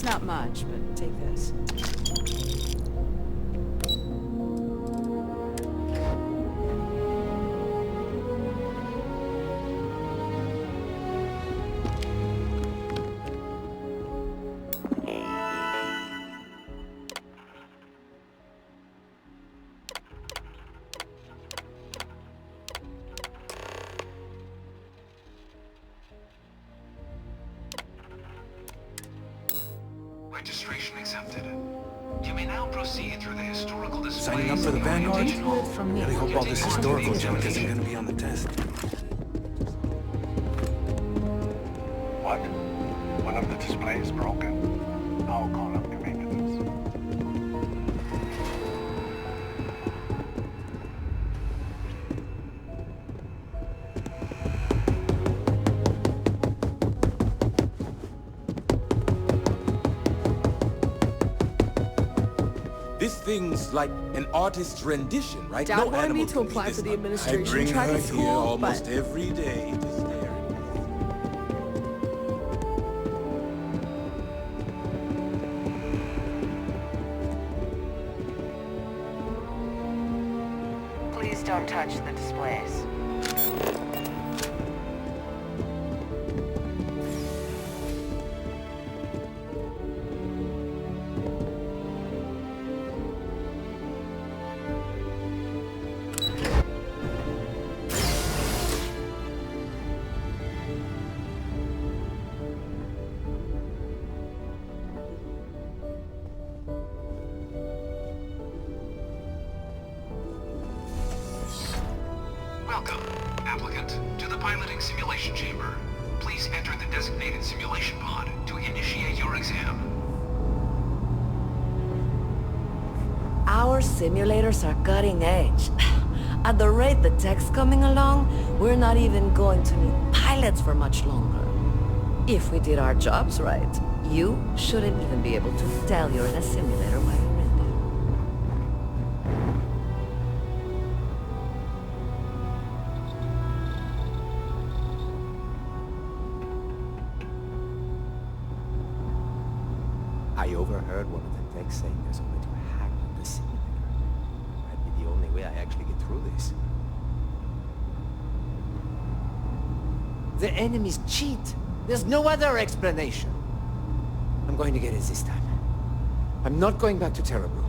It's not much, but take this. Registration accepted. You may now proceed through the historical displays. Signing up for the Vanguard? From me. Really hope all this historical junk isn't gonna be on the test. What? One of the displays broken? I'll call up the maintenance. This thing's like an artist's rendition, right? Dad wanted me to apply for the administration track at school, almost but... every day to stare at me. Please don't touch the displays. Welcome, applicant, to the piloting simulation chamber. Please enter the designated simulation pod to initiate your exam. Our simulators are cutting edge. At the rate the tech's coming along, we're not even going to need pilots for much longer. If we did our jobs right, you shouldn't even be able to tell you're in a simulator while you're in there. I overheard one of the techs saying there's a way to hack the simulator. Might be the only way I actually get through this. The enemies cheat. There's no other explanation. I'm going to get it this time. I'm not going back to Terra Blue.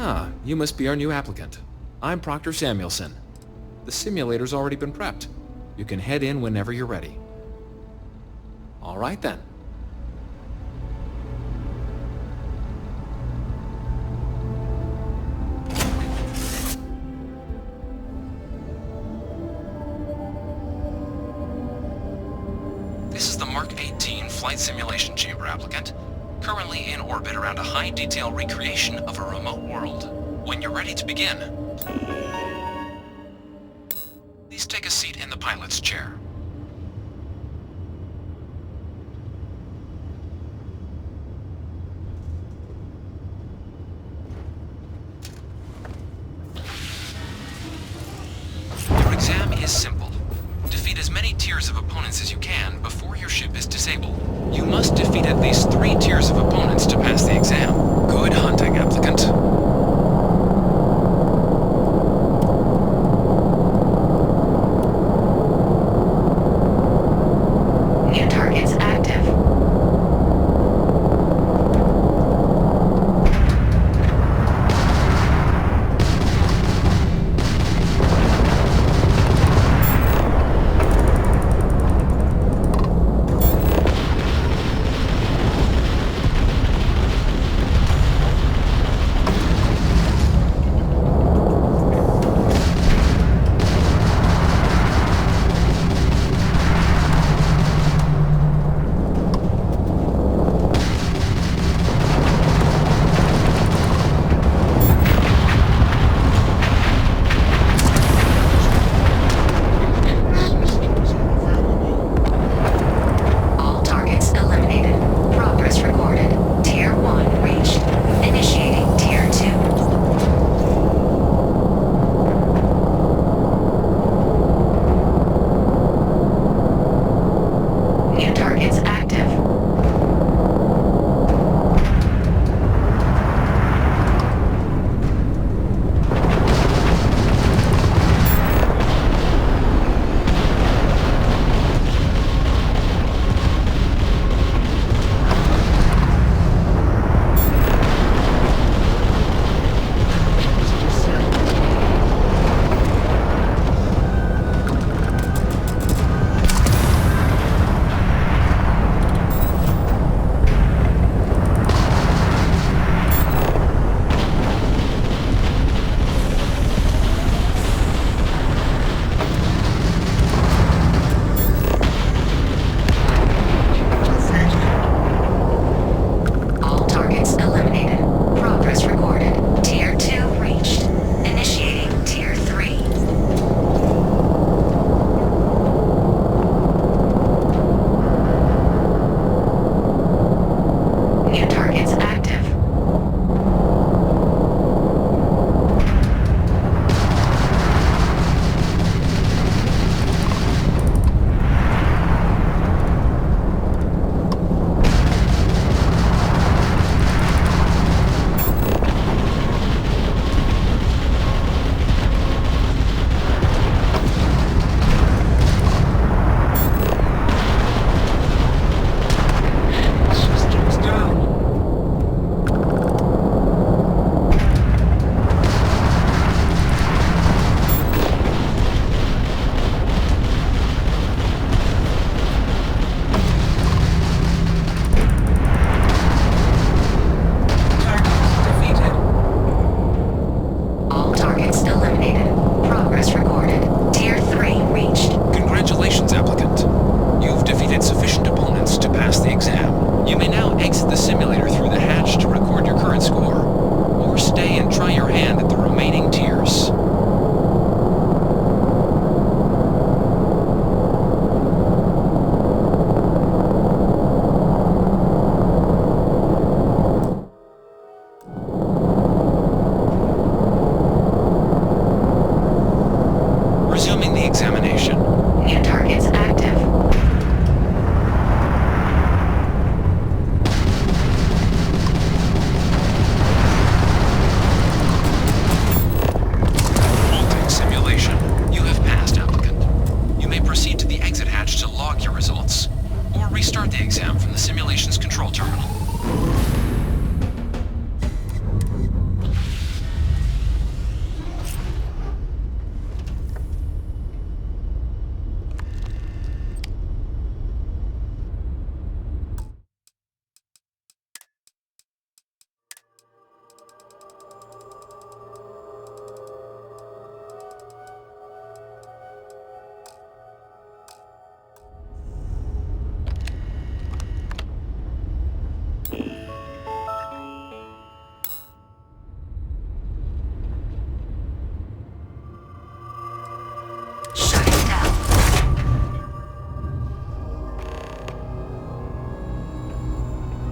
Ah, you must be our new applicant. I'm Proctor Samuelson. The simulator's already been prepped. You can head in whenever you're ready. All right then. This is the Mark 18 Flight Simulation Chamber, applicant. Currently in orbit around a high-detail recreation of a remote world. When you're ready to begin, please take a seat in the pilot's chair. Your exam is simple. Defeat as many tiers of opponents as you can before your ship is disabled. You must defeat at least 3 tiers of opponents to pass the exam. Good hunting, applicant. New targets active.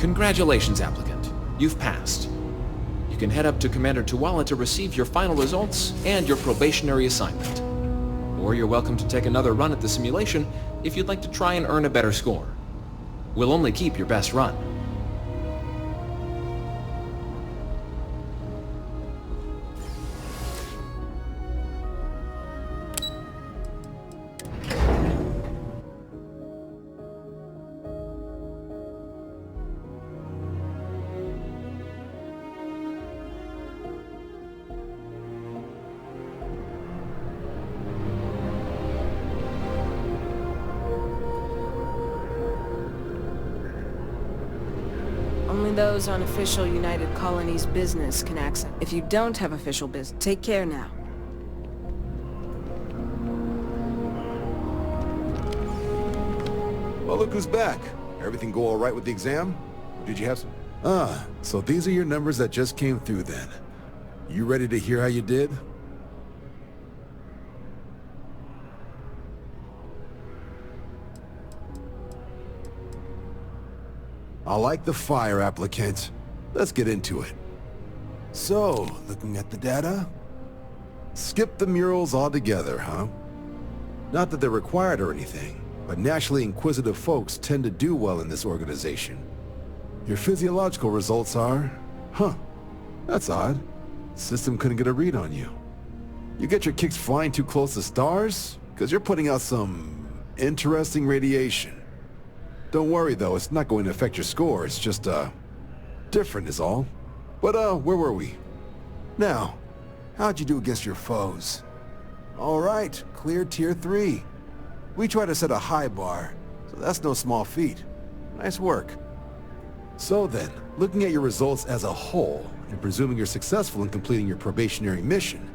Congratulations, applicant. You've passed. You can head up to Commander Tuwala to receive your final results and your probationary assignment. Or you're welcome to take another run at the simulation if you'd like to try and earn a better score. We'll only keep your best run. Only those on official United Colonies business can access. If you don't have official business, take care now. Well, look who's back. Everything go all right with the exam? Did you have some... Ah, so these are your numbers that just came through then. You ready to hear how you did? I like the fire, applicant. Let's get into it. So, looking at the data? Skip the murals altogether, huh? Not that they're required or anything, but naturally inquisitive folks tend to do well in this organization. Your physiological results are... Huh, that's odd. System couldn't get a read on you. You get your kicks flying too close to stars? Because you're putting out some interesting radiation. Don't worry though, it's not going to affect your score, it's just, different is all. But, where were we? Now, how'd you do against your foes? Alright, clear tier 3. We try to set a high bar, so that's no small feat. Nice work. So then, looking at your results as a whole, and presuming you're successful in completing your probationary mission,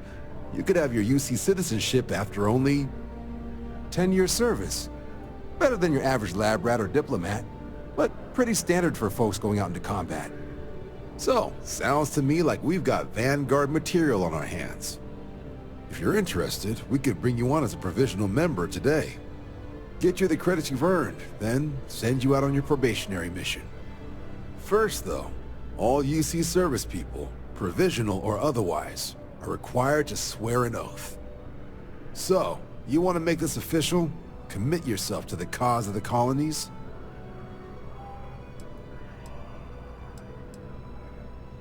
you could have your UC citizenship after only 10 years service. Better than your average lab rat or diplomat, but pretty standard for folks going out into combat. So, sounds to me like we've got Vanguard material on our hands. If you're interested, we could bring you on as a provisional member today. Get you the credits you've earned, then send you out on your probationary mission. First though, all UC service people, provisional or otherwise, are required to swear an oath. So, you want to make this official? Commit yourself to the cause of the colonies?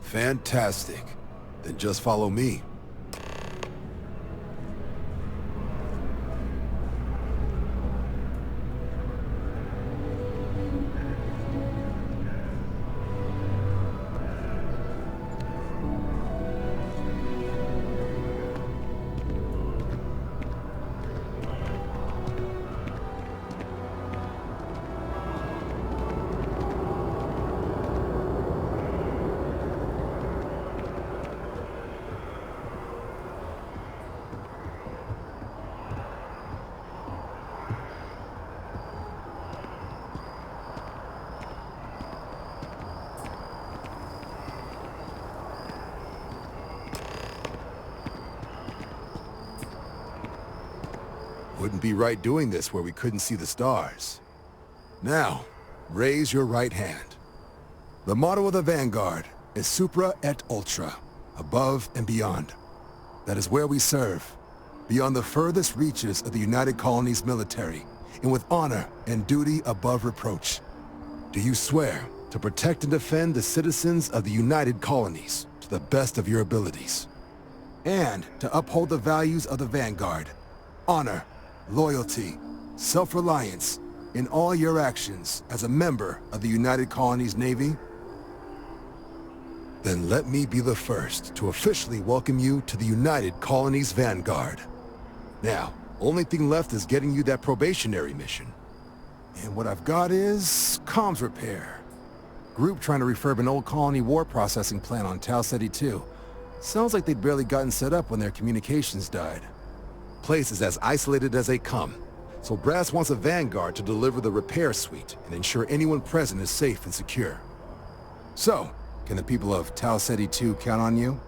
Fantastic. Then just follow me. Wouldn't be right doing this where we couldn't see the stars. Now, raise your right hand. The motto of the Vanguard is Supra et Ultra, above and beyond. That is where we serve, beyond the furthest reaches of the United Colonies military, and with honor and duty above reproach. Do you swear to protect and defend the citizens of the United Colonies to the best of your abilities? And to uphold the values of the Vanguard, honor, loyalty, self-reliance in all your actions as a member of the United Colonies Navy? Then let me be the first to officially welcome you to the United Colonies Vanguard. Now, only thing left is getting you that probationary mission. And what I've got is comms repair. Group trying to refurb an old colony war processing plant on Tau Ceti 2. Sounds like they'd barely gotten set up when their communications died. Place is as isolated as they come, so Brass wants a Vanguard to deliver the repair suite and ensure anyone present is safe and secure. So, can the people of Tau Ceti 2 count on you?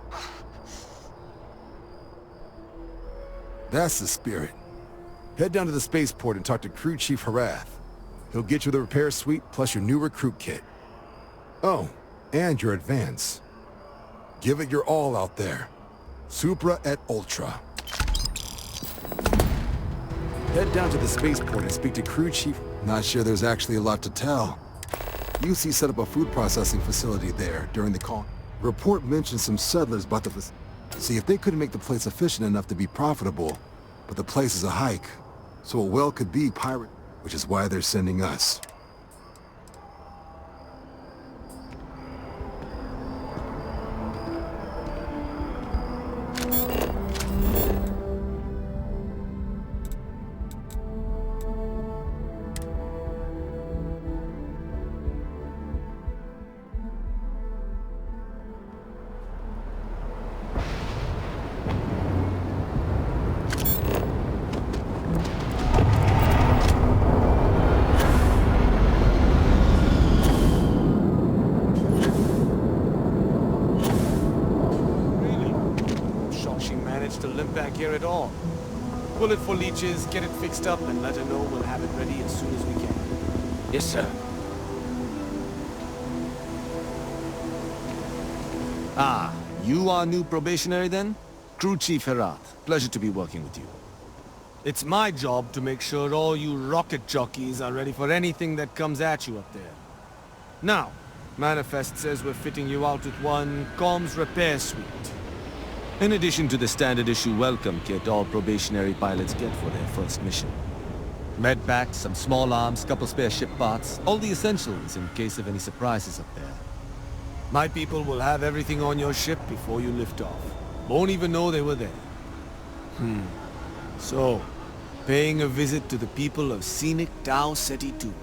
That's the spirit. Head down to the spaceport and talk to Crew Chief Harath. He'll get you the repair suite plus your new recruit kit. Oh, and your advance. Give it your all out there. Supra et Ultra. Head down to the spaceport and speak to crew chief. Not sure there's actually a lot to tell. UC set up a food processing facility there during the call. Report mentioned some settlers bought the facility. See, if they couldn't make the place efficient enough to be profitable, but the place is a hike, so it well could be pirate, which is why they're sending us. To limp back here at all. Pull it for leeches, get it fixed up, and let her know we'll have it ready as soon as we can. Yes, sir. Ah, you are new probationary then? Crew Chief Herat. Pleasure to be working with you. It's my job to make sure all you rocket jockeys are ready for anything that comes at you up there. Now, Manifest says we're fitting you out with one comms repair suite. In addition to the standard issue welcome kit all probationary pilots get for their first mission. Medpacks, some small arms, couple spare ship parts, all the essentials in case of any surprises up there. My people will have everything on your ship before you lift off. Won't even know they were there. So, paying a visit to the people of scenic Tau Ceti 2.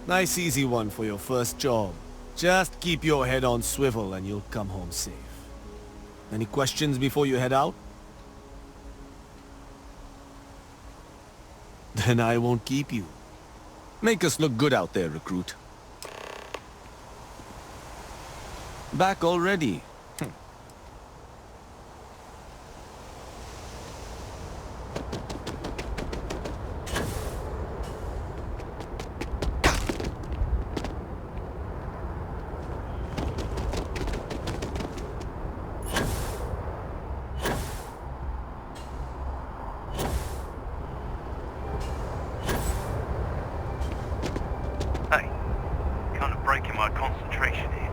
Nice easy one for your first job. Just keep your head on swivel and you'll come home safe. Any questions before you head out? Then I won't keep you. Make us look good out there, recruit. Back already? Hey, kind of breaking my concentration here.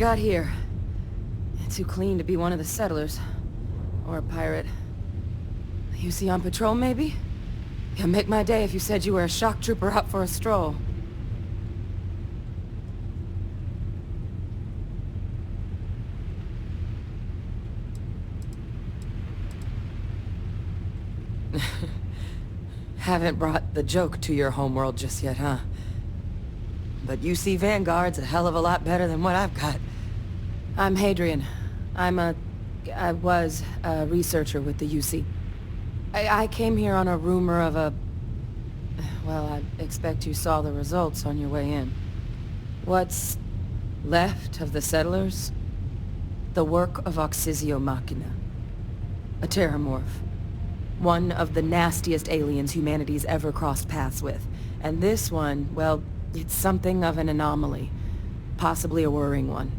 got here? Too clean to be one of the settlers. Or a pirate. You see on patrol, maybe? Yeah, make my day if you said you were a shock trooper out for a stroll. Haven't brought the joke to your homeworld just yet, huh? But you see Vanguard's a hell of a lot better than what I've got. I'm Hadrian. I was a researcher with the UC. I came here on a rumor of a... Well, I expect you saw the results on your way in. What's left of the settlers? The work of Oxysio Machina. A terramorph. One of the nastiest aliens humanity's ever crossed paths with. And this one, well, it's something of an anomaly. Possibly a worrying one.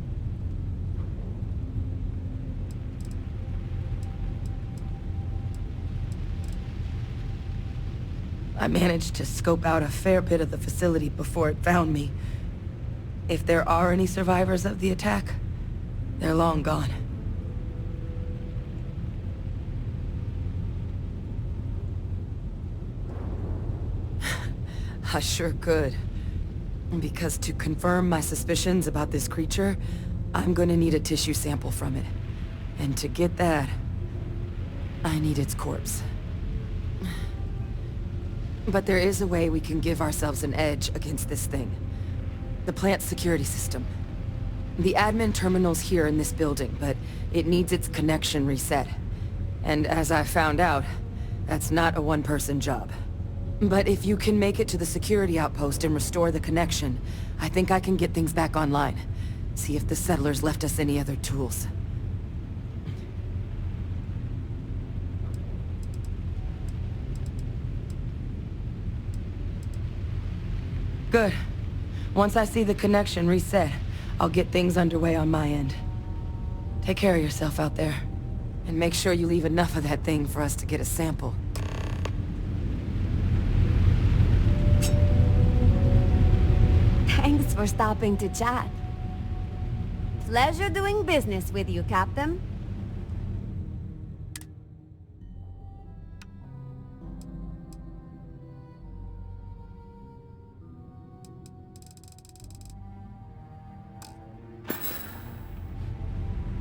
I managed to scope out a fair bit of the facility before it found me. If there are any survivors of the attack, they're long gone. I sure could. Because to confirm my suspicions about this creature, I'm gonna need a tissue sample from it. And to get that, I need its corpse. But there is a way we can give ourselves an edge against this thing. The plant's security system. The admin terminal's here in this building, but it needs its connection reset. And as I found out, that's not a one-person job. But if you can make it to the security outpost and restore the connection, I think I can get things back online. See if the settlers left us any other tools. Good. Once I see the connection reset, I'll get things underway on my end. Take care of yourself out there. And make sure you leave enough of that thing for us to get a sample. Thanks for stopping to chat. Pleasure doing business with you, Captain.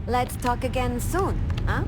Let's talk again soon, huh?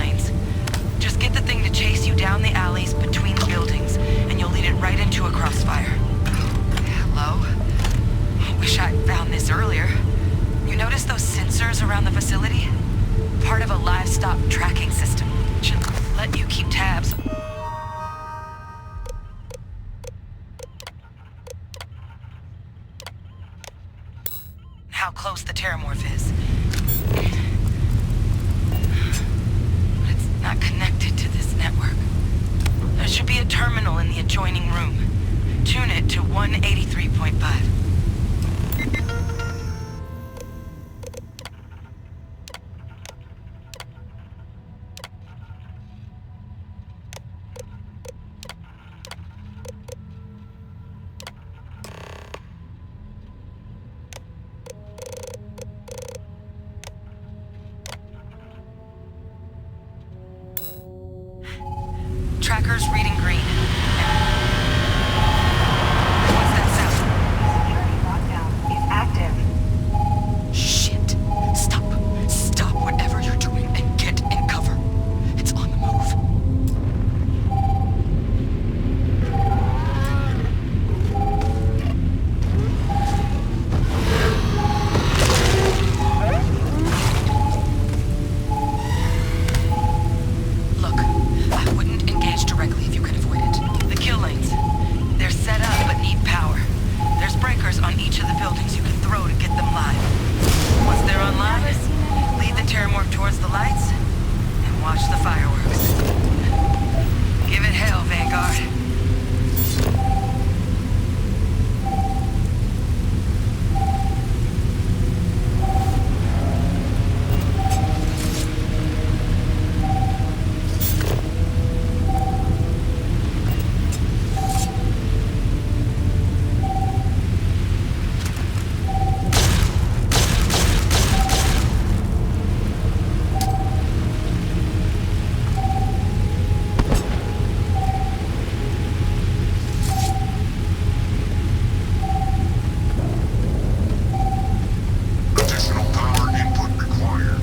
lanes. Just get the thing to chase you down the alleys between the buildings, and you'll lead it right into a crossfire. Hello? Wish I'd found this earlier. You notice those sensors around the facility? Part of a livestock tracking system. Should let you keep tabs. How close the terramorph is. But it's not connected to this network. There should be a terminal in the adjoining room. Tune it to 183.5. Tracker's reading green. What's that sound? Security lockdown is active. Shit. Stop. Stop whatever you're doing and get in cover. It's on the move. Look, I wouldn't engage directly if you could avoid it. The kill lanes. They're set up but need power. There's breakers on each of the buildings you can throw to get them live. Once they're online, lead the terramorph towards the lights and watch the fireworks. Give it hell, Vanguard. Additional power input required.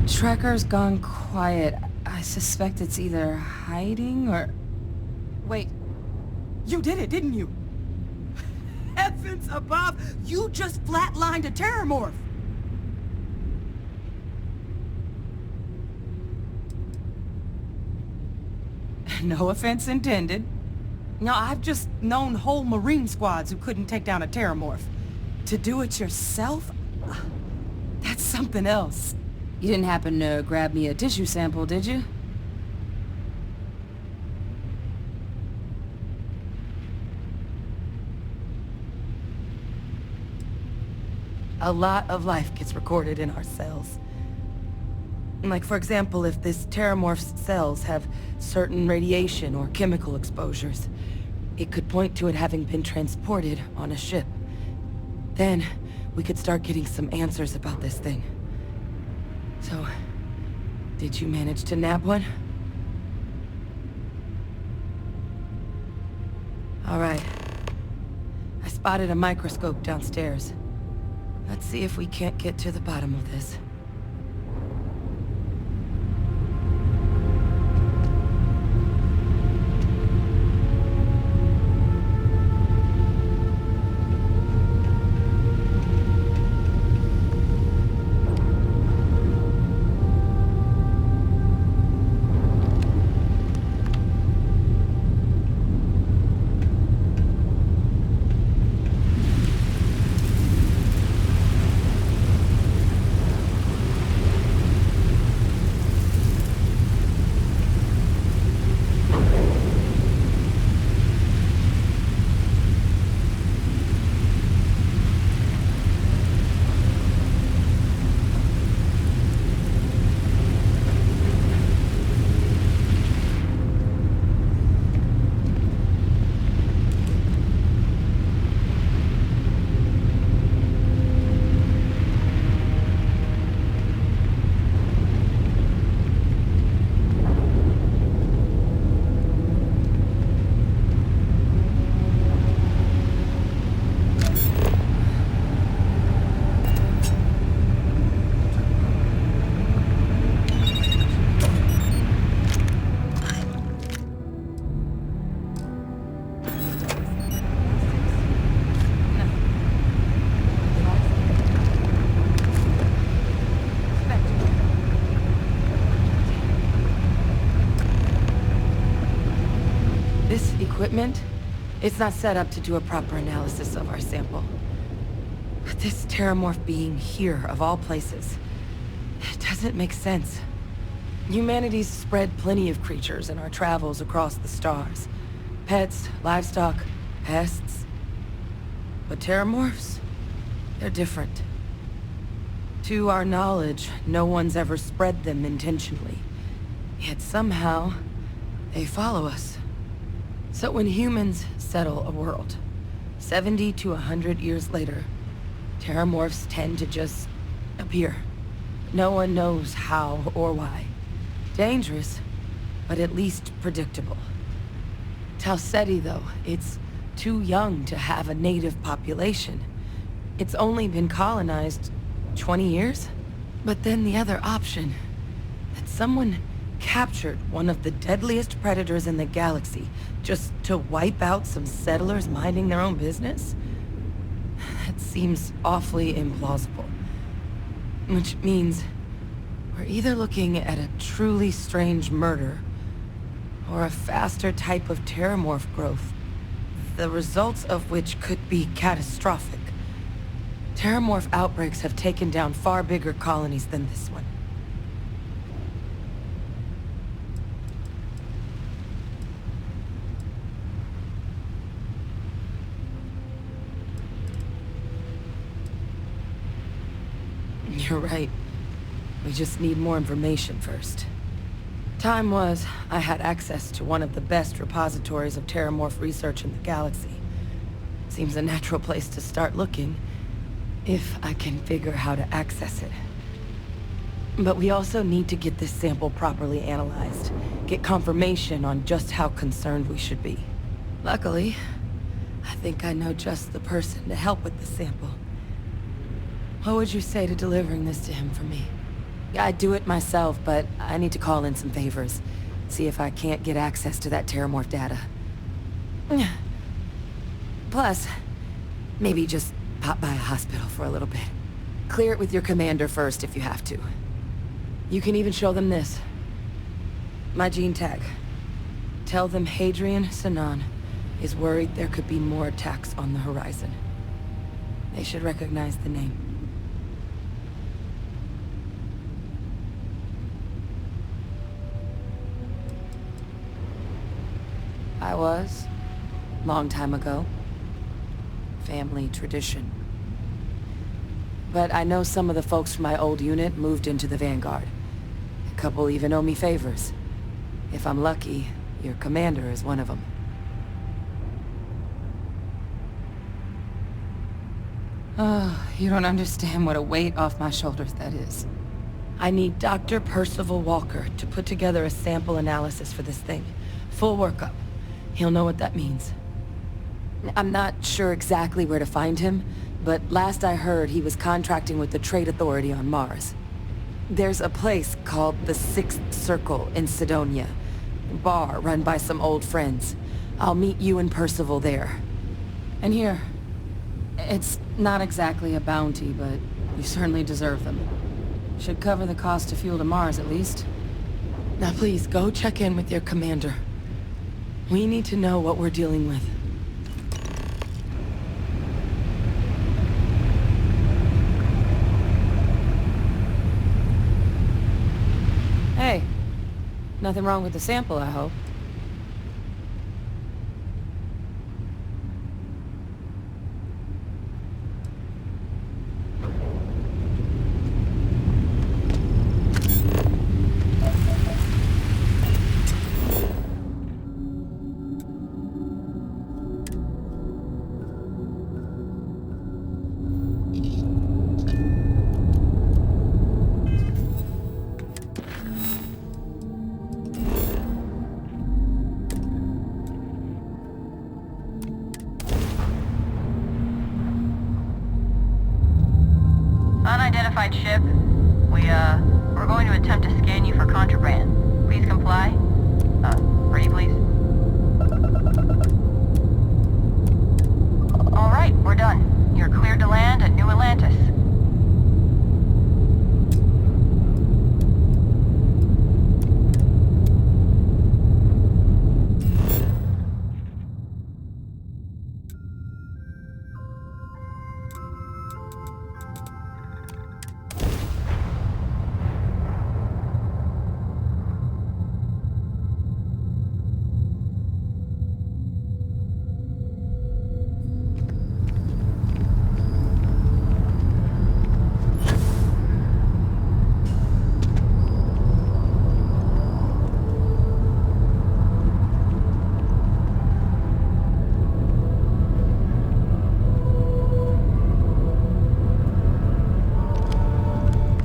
Tracker's gone quiet. I suspect it's either hiding or... Wait. You did it, didn't you? Heavens above! You just flatlined a terramorph! No offense intended. No, I've just known whole Marine squads who couldn't take down a terramorph. To do it yourself? That's something else. You didn't happen to grab me a tissue sample, did you? a lot of life gets recorded in our cells. Like, for example, if this terramorph's cells have certain radiation or chemical exposures, it could point to it having been transported on a ship. Then, we could start getting some answers about this thing. So, did you manage to nab one? All right. I spotted a microscope downstairs. Let's see if we can't get to the bottom of this. This equipment, it's not set up to do a proper analysis of our sample. But this terramorph being here, of all places, it doesn't make sense. Humanity's spread plenty of creatures in our travels across the stars. Pets, livestock, pests. But terramorphs, they're different. To our knowledge, no one's ever spread them intentionally. Yet somehow, they follow us. So when humans settle a world, 70 to 100 years later, terramorphs tend to just appear. No one knows how or why. Dangerous, but at least predictable. Tau Ceti, though, it's too young to have a native population. It's only been colonized 20 years? But then the other option, that someone captured one of the deadliest predators in the galaxy just to wipe out some settlers minding their own business? That seems awfully implausible. Which means we're either looking at a truly strange murder or a faster type of terramorph growth, the results of which could be catastrophic. Terramorph outbreaks have taken down far bigger colonies than this one. You're right. We just need more information first. Time was, I had access to one of the best repositories of terramorph research in the galaxy. Seems a natural place to start looking, if I can figure how to access it. But we also need to get this sample properly analyzed, get confirmation on just how concerned we should be. Luckily, I think I know just the person to help with the sample. What would you say to delivering this to him for me? I'd do it myself, but I need to call in some favors. See if I can't get access to that terramorph data. Plus, maybe just pop by a hospital for a little bit. Clear it with your commander first if you have to. You can even show them this. My gene tag. Tell them Hadrian Sinan is worried there could be more attacks on the horizon. They should recognize the name. I was. Long time ago. Family tradition. but I know some of the folks from my old unit moved into the Vanguard. A couple even owe me favors. If I'm lucky, your commander is one of them. Oh, you don't understand what a weight off my shoulders that is. I need Dr. Percival Walker to put together a sample analysis for this thing. Full workup. He'll know what that means. I'm not sure exactly where to find him, but last I heard he was contracting with the Trade Authority on Mars. There's a place called the Sixth Circle in Sidonia. A bar run by some old friends. I'll meet you and Percival there. And here, it's not exactly a bounty, but you certainly deserve them. Should cover the cost of fuel to Mars, at least. Now please, go check in with your commander. We need to know what we're dealing with. Hey, nothing wrong with the sample, I hope. Unidentified ship. We're going to attempt to scan you for contraband. Please comply. Ready, please. All right, we're done. You're cleared to land at New Atlantis.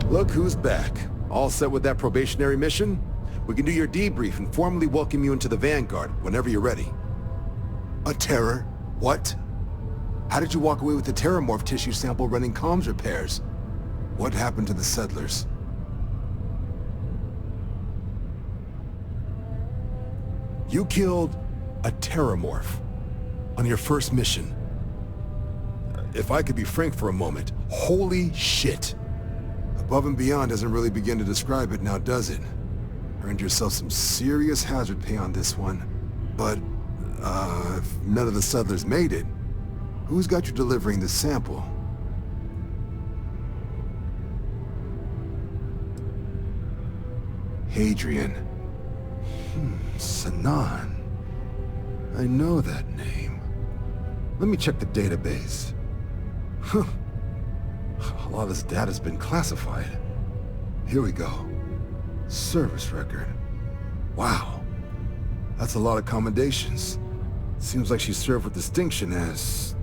Look who's back. All set with that probationary mission? We can do your debrief and formally welcome you into the Vanguard whenever you're ready. A terror? What? How did you walk away with the terramorph tissue sample running comms repairs? What happened to the settlers? You killed a terramorph on your first mission. If I could be frank for a moment, holy shit. Above and beyond doesn't really begin to describe it now, does it? Earned yourself some serious hazard pay on this one. But, if none of the settlers made it, who's got you delivering the sample? Hadrian. Sanan. I know that name. Let me check the database. Huh. A lot of this data's been classified. Here we go. Service record. Wow. That's a lot of commendations. Seems like she served with distinction as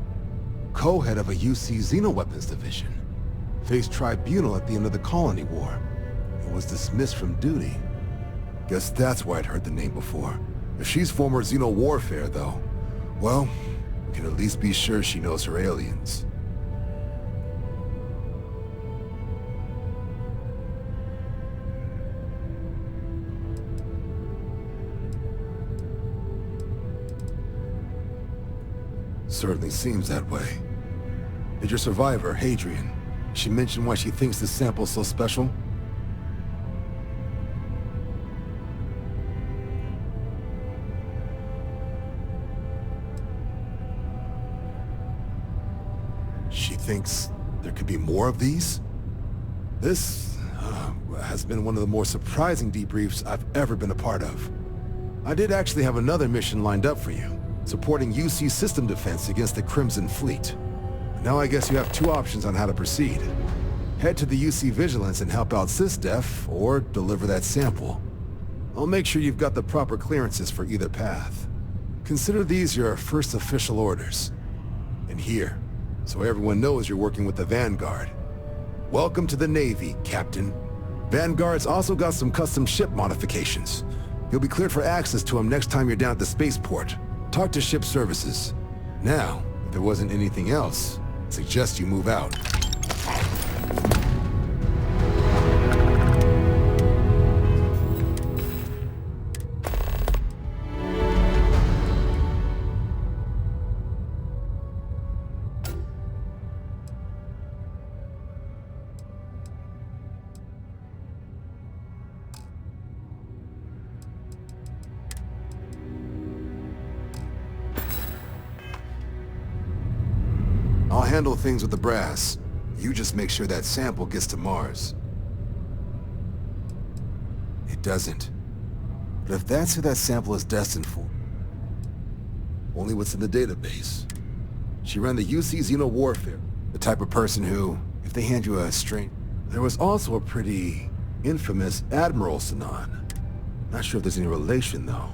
co-head of a UC Xenoweapons division. Faced tribunal at the end of the Colony War. And was dismissed from duty. Guess that's why I'd heard the name before. If she's former Xeno warfare, though, well, we can at least be sure she knows her aliens. Certainly seems that way. Did your survivor, Hadrian, she mention why she thinks this sample's so special? She thinks there could be more of these? This has been one of the more surprising debriefs I've ever been a part of. I did actually have another mission lined up for you, supporting UC system defense against the Crimson Fleet. Now I guess you have two options on how to proceed. Head to the UC Vigilance and help out SysDef, or deliver that sample. I'll make sure you've got the proper clearances for either path. Consider these your first official orders. And here, so everyone knows you're working with the Vanguard. Welcome to the Navy, Captain. Vanguard's also got some custom ship modifications. You'll be cleared for access to them next time you're down at the spaceport. Talk to ship services. Now, if there wasn't anything else, I suggest you move out. I'll handle things with the brass. You just make sure that sample gets to Mars. It doesn't. But if that's who that sample is destined for, only what's in the database. She ran the UC Xeno Warfare, the type of person who, if they hand you a string... There was also a pretty infamous Admiral Sanan. Not sure if there's any relation, though.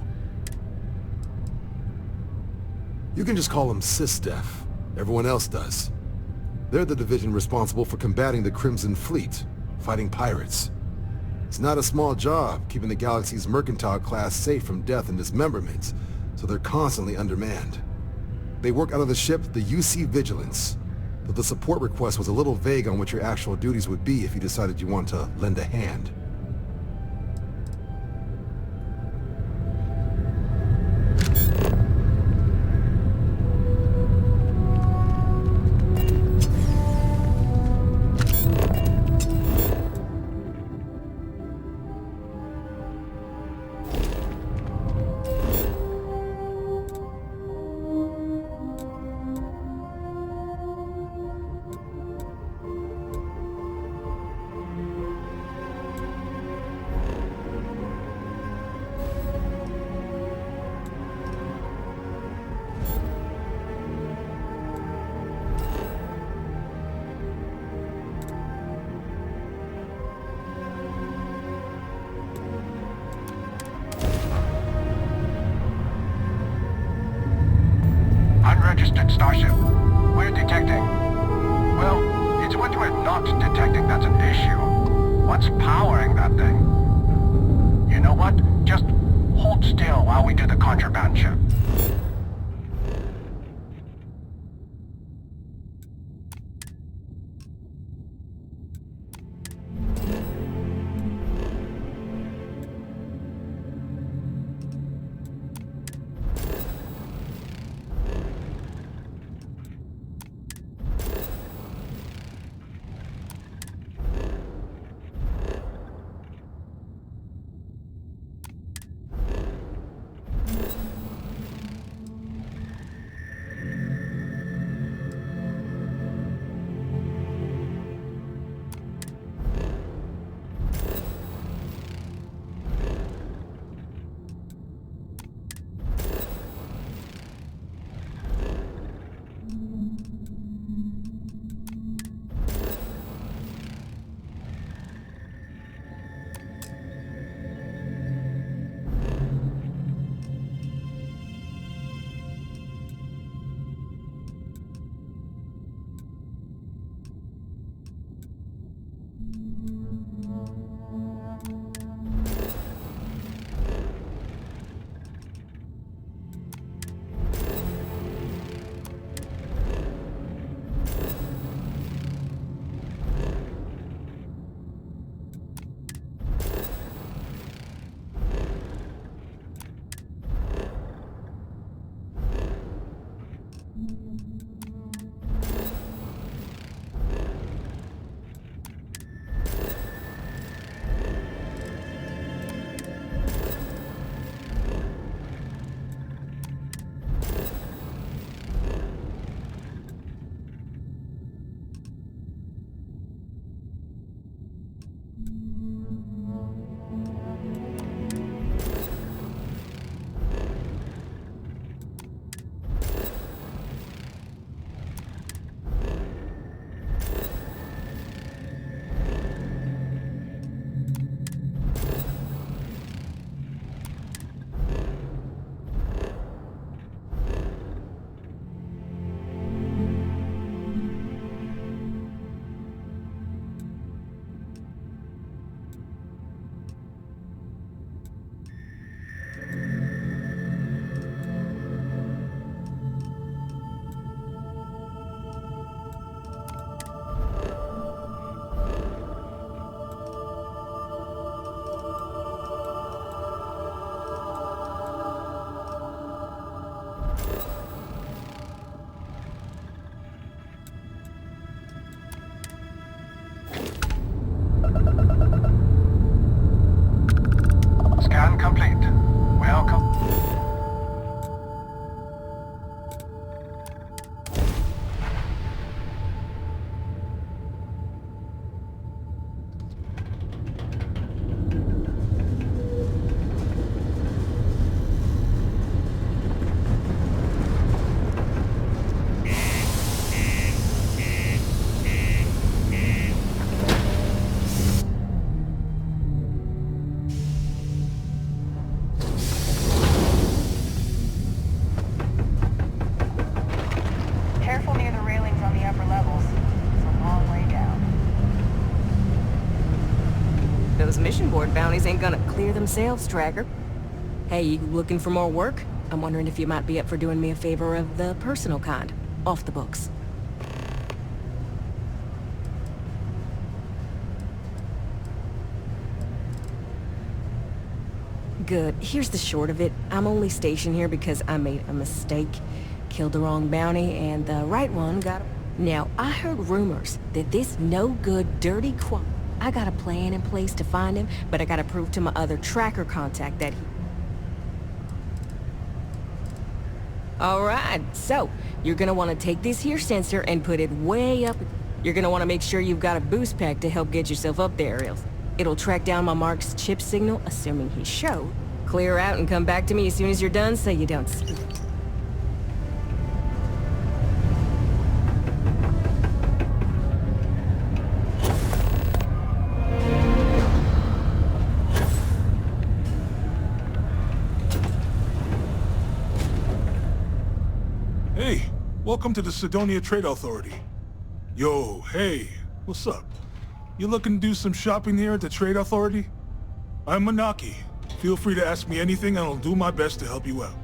You can just call him SysDef. Everyone else does. They're the division responsible for combating the Crimson Fleet, fighting pirates. It's not a small job, keeping the galaxy's mercantile class safe from death and dismemberment, so they're constantly undermanned. They work out of the ship, the UC Vigilance, though the support request was a little vague on what your actual duties would be if you decided you want to lend a hand. Unregistered starship. We're detecting... Well, it's what we're not detecting that's an issue. What's powering that thing? You know what? Just hold still while we do the contraband check. those mission board bounties ain't gonna clear themselves, tracker. Hey, you looking for more work? I'm wondering if you might be up for doing me a favor of the personal kind, off the books. Good. Here's the short of it. I'm only stationed here because I made a mistake. Killed the wrong bounty, and the right one got... Now, I heard rumors that this no-good, dirty I got a plan in place to find him, but I gotta prove to my other tracker contact that he... Alright, so, you're gonna want to take this here sensor and put it way up. You're gonna want to make sure you've got a boost pack to help get yourself up there, else it'll track down my Mark's chip signal, assuming he showed. Clear out and come back to me as soon as you're done so you don't speak. Hey, welcome to the Sidonia Trade Authority. Yo, hey, what's up? You looking to do some shopping here at the Trade Authority? I'm Manaki. Feel free to ask me anything and I'll do my best to help you out.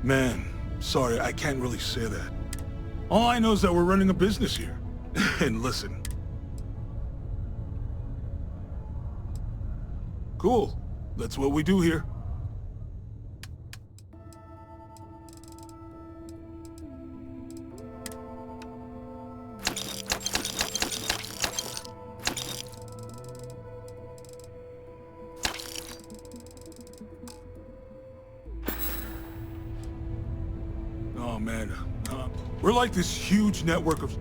Man, sorry, I can't really say that. All I know is that we're running a business here. And listen. Cool. That's what we do here. Oh man, we're like this huge network of...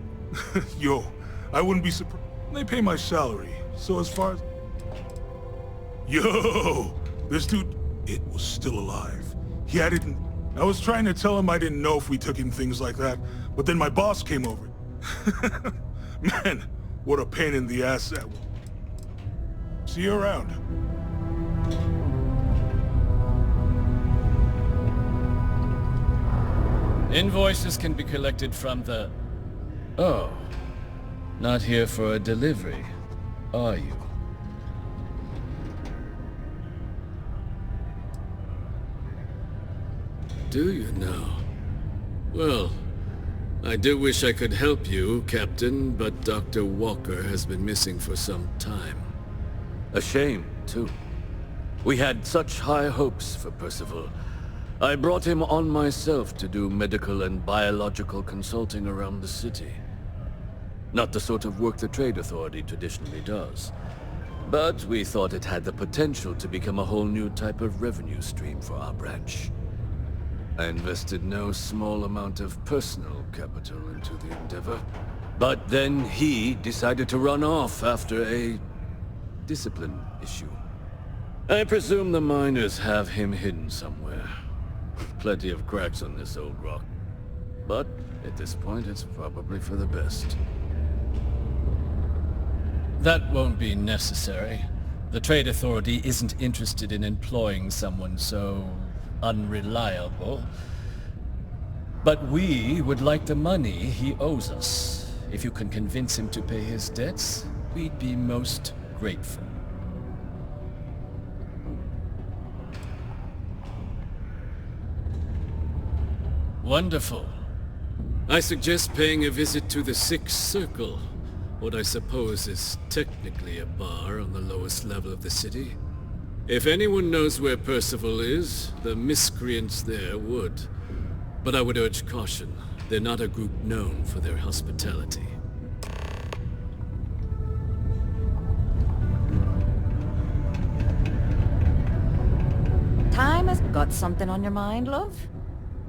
Yo, I wouldn't be surprised. They pay my salary, so as far as... Yo! This dude, it was still alive. He had it in... I was trying to tell him I didn't know if we took in things like that, but then my boss came over. Man, what a pain in the ass that was. See you around. Invoices can be collected from the... Oh. Not here for a delivery, are you? Do you now? Well, I do wish I could help you, Captain, but Dr. Walker has been missing for some time. A shame, too. We had such high hopes for Percival. I brought him on myself to do medical and biological consulting around the city. Not the sort of work the Trade Authority traditionally does. But we thought it had the potential to become a whole new type of revenue stream for our branch. I invested no small amount of personal capital into the endeavor. But then he decided to run off after a discipline issue. I presume the miners have him hidden somewhere. Plenty of cracks on this old rock. But at this point, it's probably for the best. That won't be necessary. The Trade Authority isn't interested in employing someone so unreliable. But we would like the money he owes us. If you can convince him to pay his debts, we'd be most grateful. Wonderful. I suggest paying a visit to the Sixth Circle, what I suppose is technically a bar on the lowest level of the city. If anyone knows where Percival is, the miscreants there would. But I would urge caution. They're not a group known for their hospitality. Time has got something on your mind, love?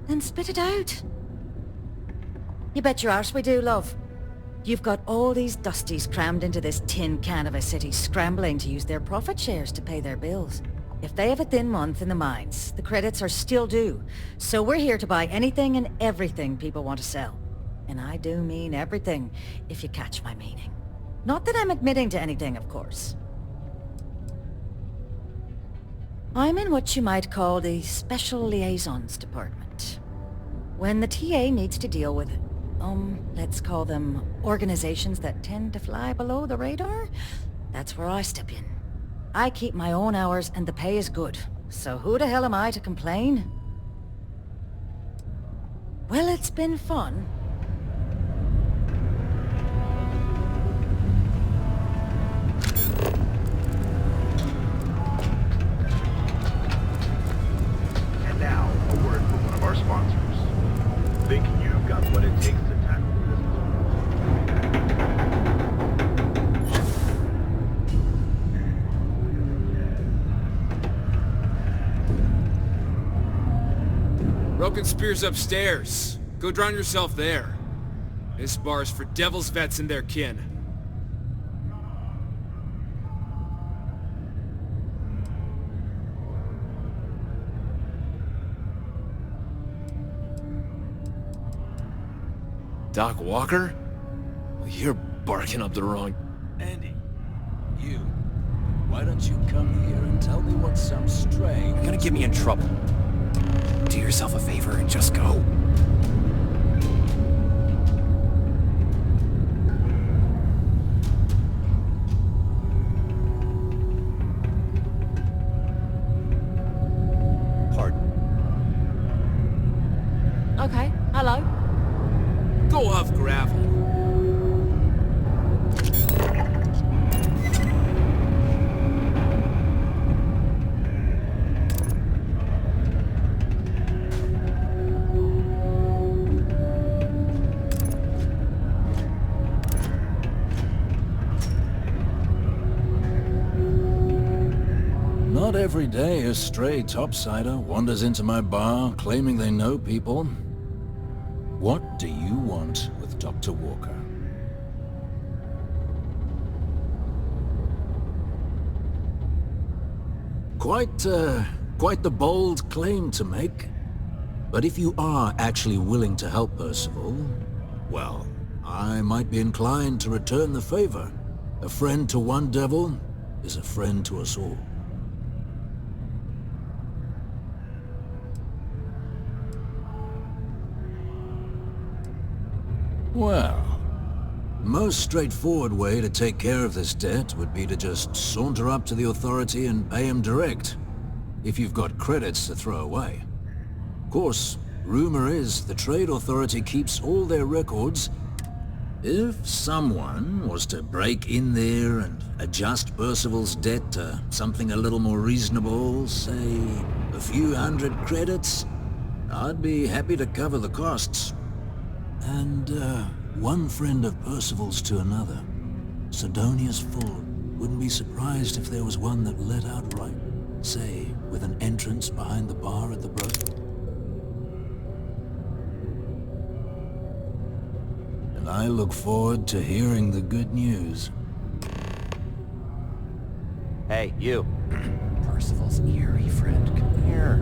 Then spit it out. You bet your arse we do, love. You've got all these dusties crammed into this tin can of a city, scrambling to use their profit shares to pay their bills. If they have a thin month in the mines, the credits are still due. So we're here to buy anything and everything people want to sell. And I do mean everything, if you catch my meaning. Not that I'm admitting to anything, of course. I'm in what you might call the Special Liaisons Department. When the TA needs to deal with, let's call them organizations that tend to fly below the radar, that's where I step in. I keep my own hours and the pay is good, so who the hell am I to complain? Well, it's been fun. And now, a word from one of our sponsors. Think you've got what it takes to tackle Broken Spear's upstairs. Go drown yourself there. This bar's for devil's vets and their kin. Doc Walker? You're barking up the wrong... Andy, you. Why don't you come here and tell me what some stray... You're gonna get me in trouble. Do yourself a favor and just go. Pardon? Okay, hello. Go off gravel. Not every day a stray topsider wanders into my bar claiming they know people. What do you want with Dr. Walker? Quite the bold claim to make. But if you are actually willing to help Percival, well, I might be inclined to return the favor. A friend to one devil is a friend to us all. Well, most straightforward way to take care of this debt would be to just saunter up to the authority and pay him direct, if you've got credits to throw away. Of course, rumor is the trade authority keeps all their records. If someone was to break in there and adjust Percival's debt to something a little more reasonable, say a few hundred credits, I'd be happy to cover the costs. And, one friend of Percival's to another. Sidonia's full. Wouldn't be surprised if there was one that let out right. Say, with an entrance behind the bar at the brook. And I look forward to hearing the good news. Hey, you. Percival's eerie friend. Come here.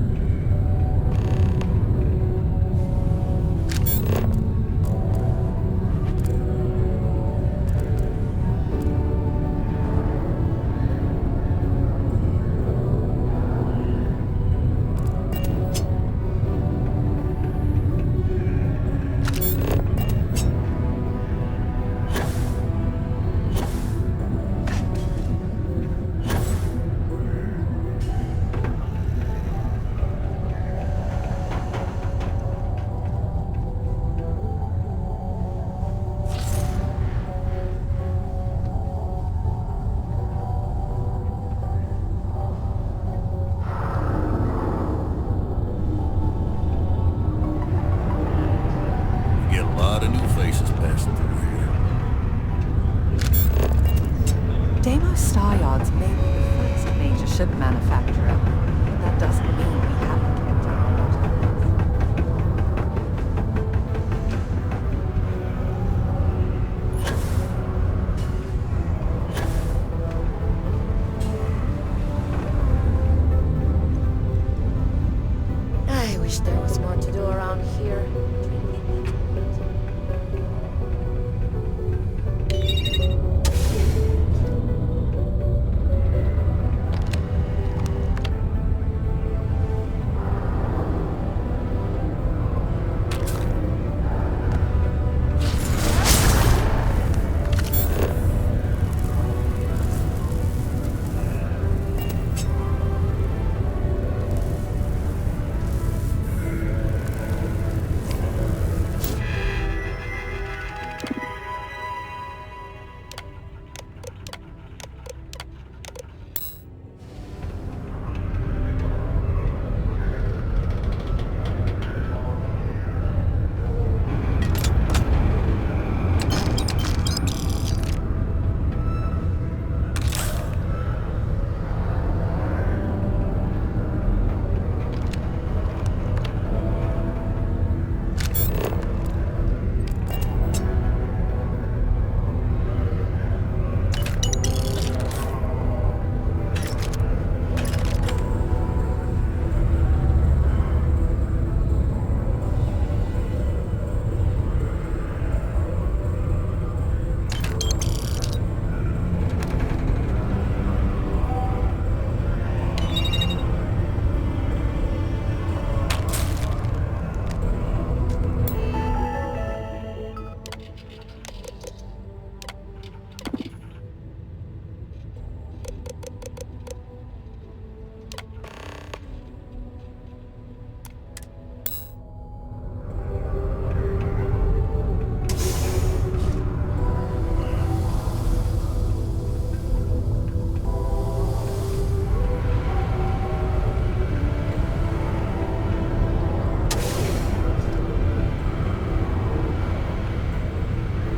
Starboard's may be the first major ship manufacturer, but that doesn't mean we haven't kept our I wish there was more to do around here.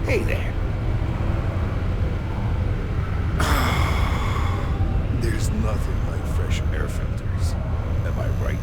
Hey there. There's nothing like fresh air filters. Am I right?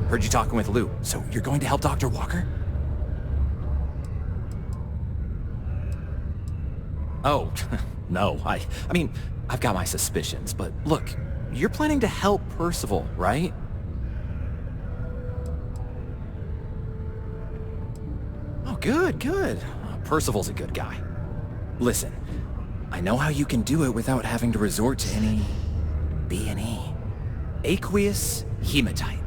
Heard you talking with Lou, so you're going to help Dr. Walker? Oh, no, I mean, I've got my suspicions, but look, you're planning to help Percival, right? Oh, good, good. Percival's a good guy. Listen, I know how you can do it without having to resort to any B&E. Aqueous hematite.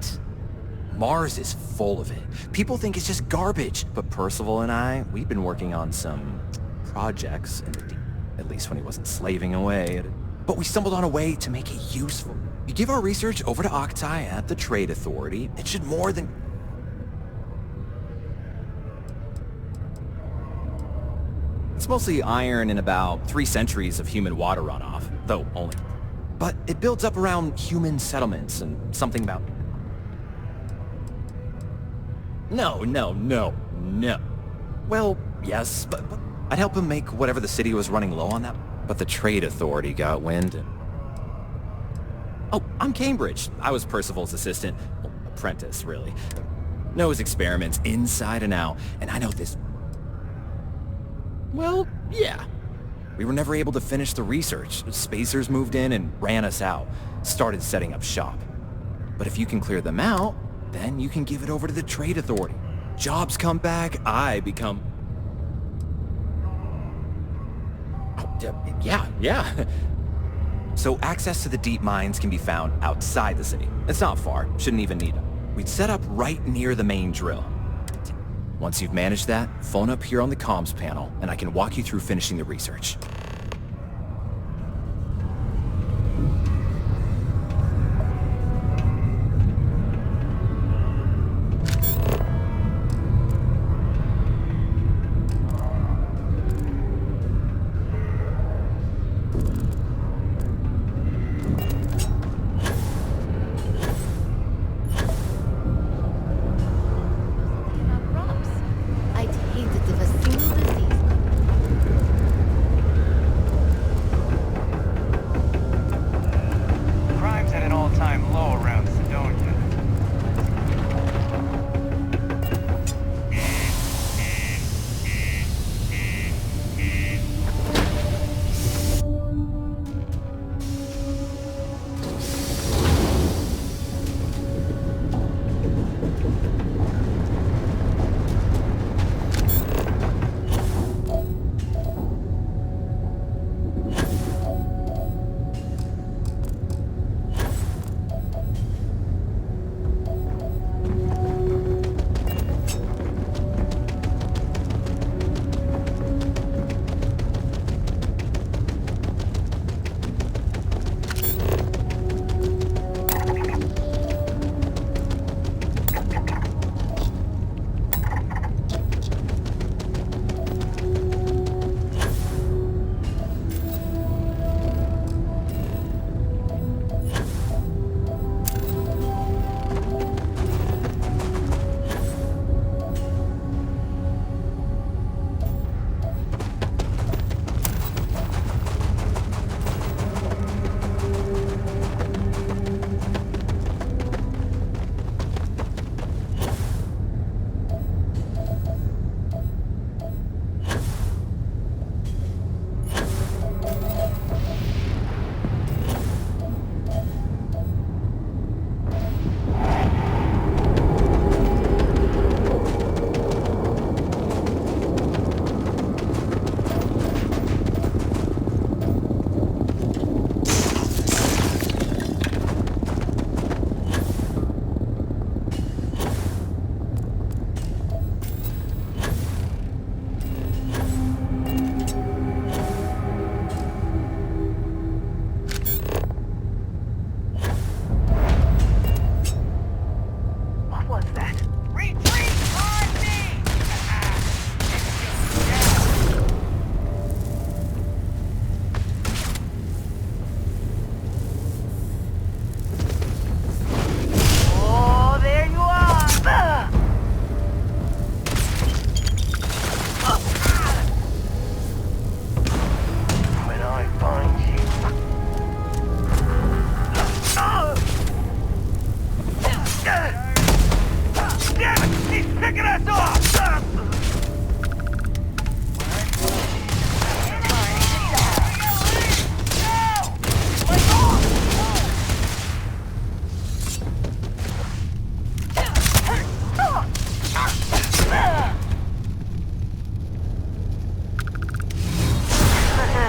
Mars is full of it. People think it's just garbage, but Percival and I, we've been working on some projects in the deep, at least when he wasn't slaving away. But we stumbled on a way to make it useful. You give our research over to Octai at the Trade Authority, it should more than... It's mostly iron and about 3 centuries of human water runoff, though only. But it builds up around human settlements and something about... No. Well, yes, but I'd help him make whatever the city was running low on that. But the Trade Authority got wind and... Oh, I'm Cambridge. I was Percival's assistant. Well, apprentice, really. Knows experiments inside and out, and I know this... Well, yeah. We were never able to finish the research. Spacers moved in and ran us out. Started setting up shop. But if you can clear them out, then you can give it over to the Trade Authority. Jobs come back, I become... Oh, yeah. So access to the deep mines can be found outside the city. It's not far, shouldn't even need them. We'd set up right near the main drill. Once you've managed that, phone up here on the comms panel, and I can walk you through finishing the research.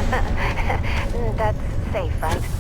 That's safe, right?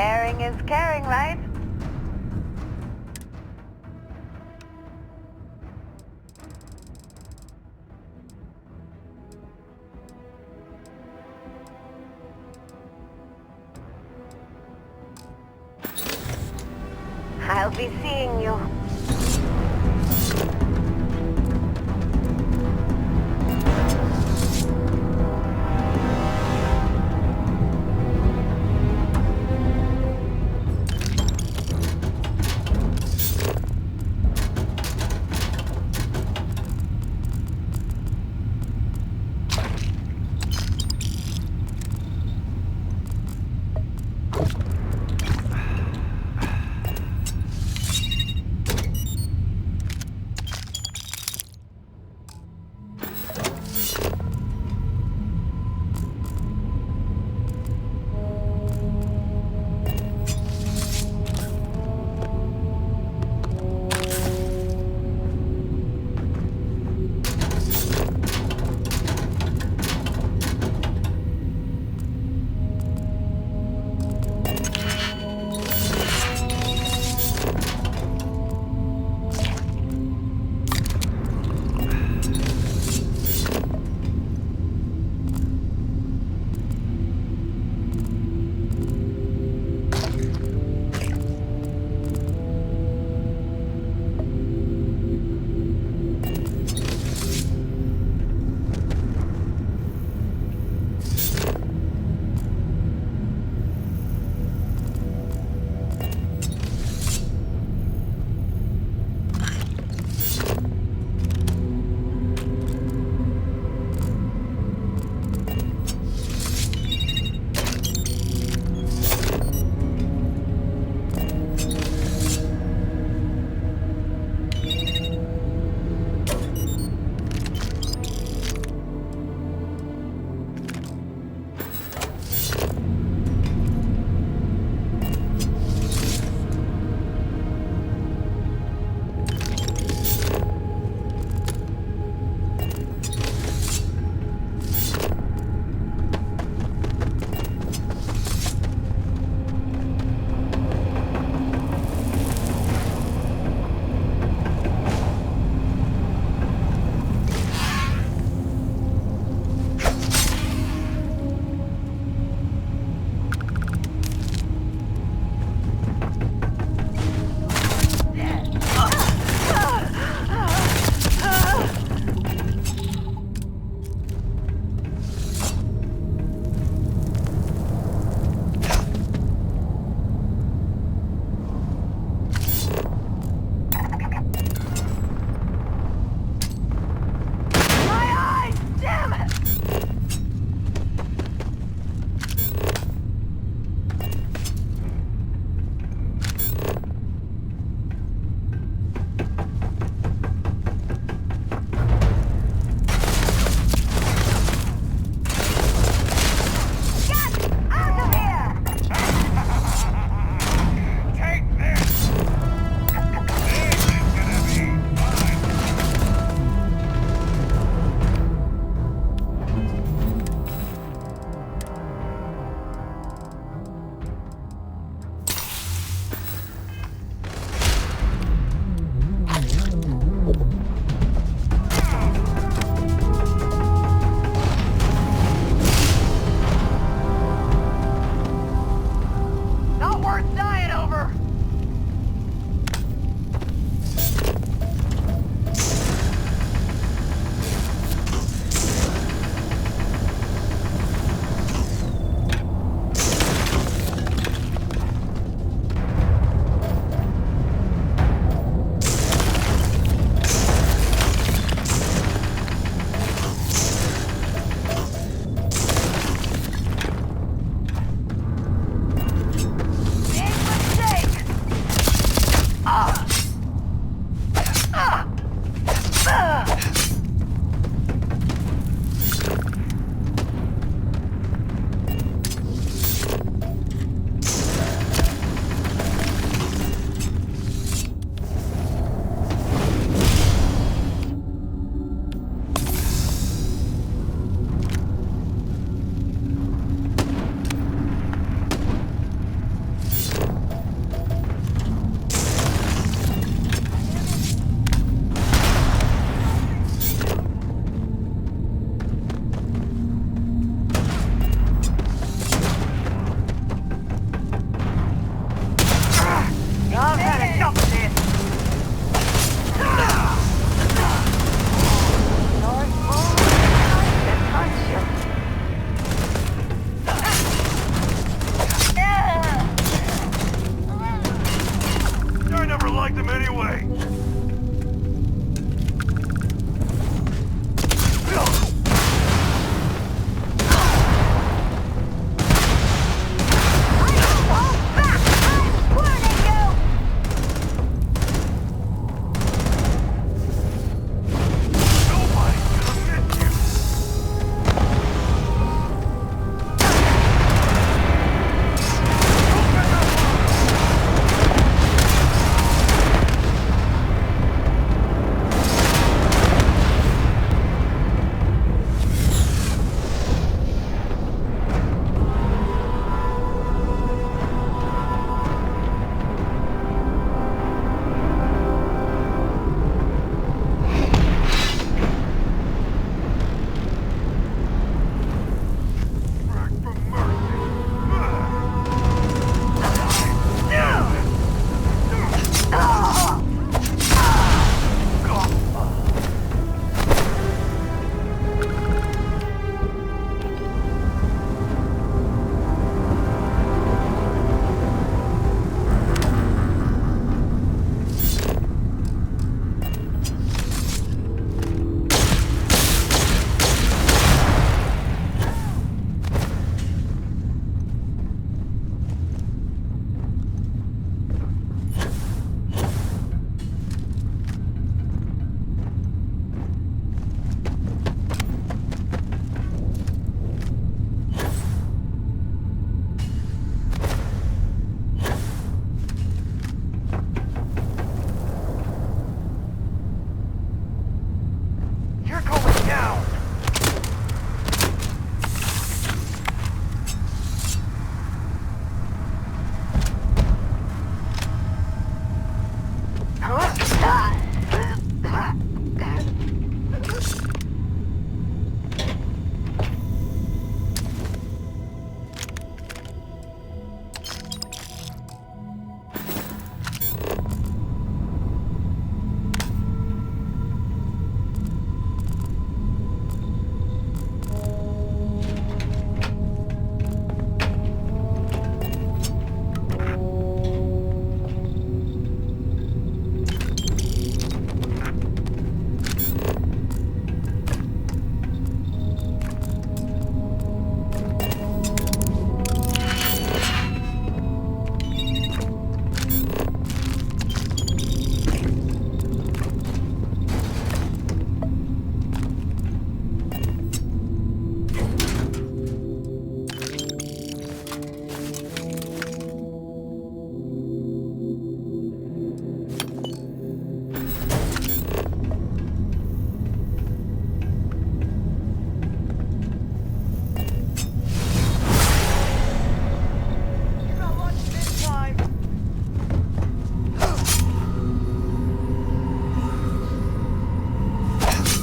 Sharing is caring, right? I'll be seeing you.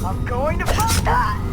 I'm going to fuck that!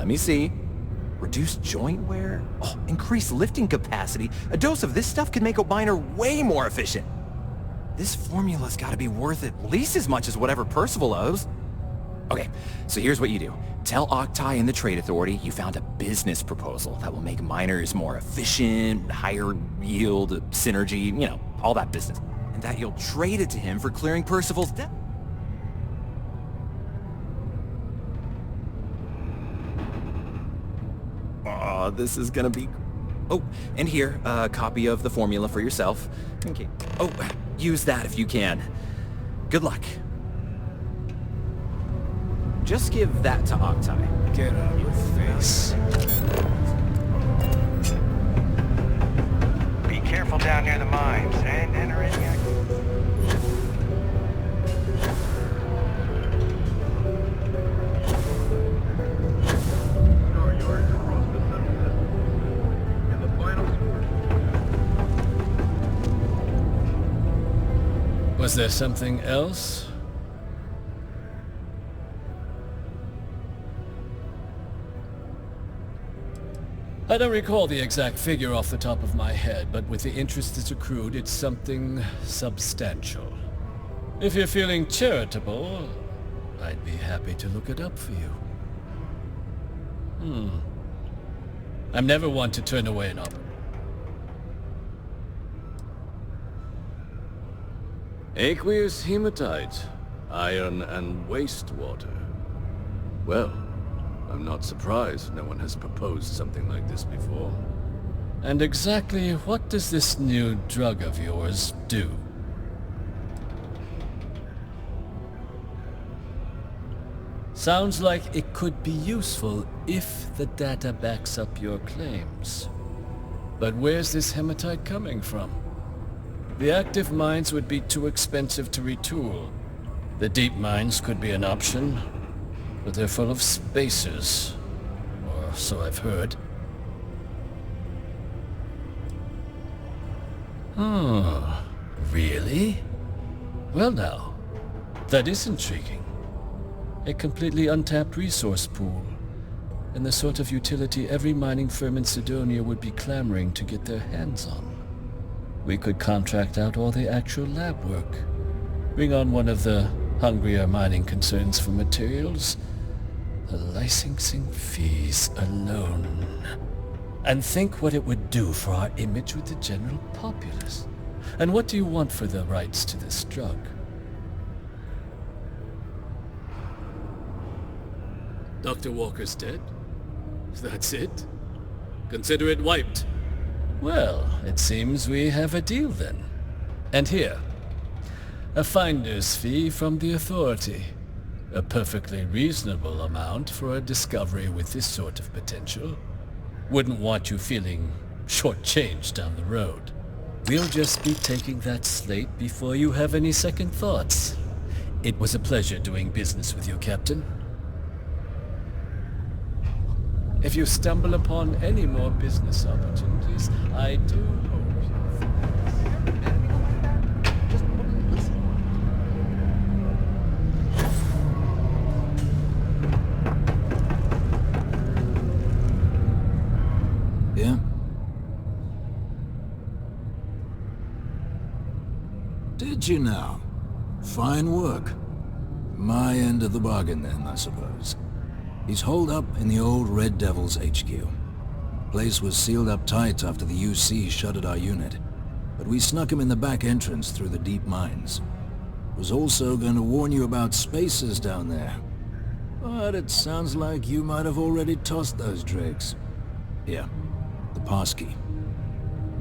Let me see. Reduced joint wear? Oh, increased lifting capacity. A dose of this stuff could make a miner way more efficient. This formula's gotta be worth at least as much as whatever Percival owes. Okay, so here's what you do. Tell Octai and the Trade Authority you found a business proposal that will make miners more efficient, higher yield, synergy, you know, all that business. And that you'll trade it to him for clearing Percival's debt. Oh, this is gonna be... Oh, and here, a copy of the formula for yourself. Okay. Oh, use that if you can. Good luck. Just give that to Octai. Get out of your face. Be careful down near the mines and enter any activity. Was there something else? I don't recall the exact figure off the top of my head, but with the interest that's accrued, it's something substantial. If you're feeling charitable, I'd be happy to look it up for you. I'm never one to turn away an opportunity. Aqueous hematite, iron and wastewater. Well, I'm not surprised no one has proposed something like this before. And exactly what does this new drug of yours do? Sounds like it could be useful if the data backs up your claims. But where's this hematite coming from? The active mines would be too expensive to retool. The deep mines could be an option, but they're full of spacers. Or so I've heard. Oh, really? Well now, that is intriguing. A completely untapped resource pool, and the sort of utility every mining firm in Sidonia would be clamoring to get their hands on. We could contract out all the actual lab work, bring on one of the hungrier mining concerns for materials, the licensing fees alone. And think what it would do for our image with the general populace. And what do you want for the rights to this drug? Dr. Walker's dead? That's it? Consider it wiped. Well, it seems we have a deal then. And here, a finder's fee from the Authority. A perfectly reasonable amount for a discovery with this sort of potential. Wouldn't want you feeling shortchanged down the road. We'll just be taking that slate before you have any second thoughts. It was a pleasure doing business with you, Captain. If you stumble upon any more business opportunities, I do hope you... Yeah? Did you now? Fine work. My end of the bargain then, I suppose. He's holed up in the old Red Devil's HQ. Place was sealed up tight after the UC shuttered our unit, but we snuck him in the back entrance through the deep mines. Was also going to warn you about spacers down there. But it sounds like you might have already tossed those dregs. Here, the passkey.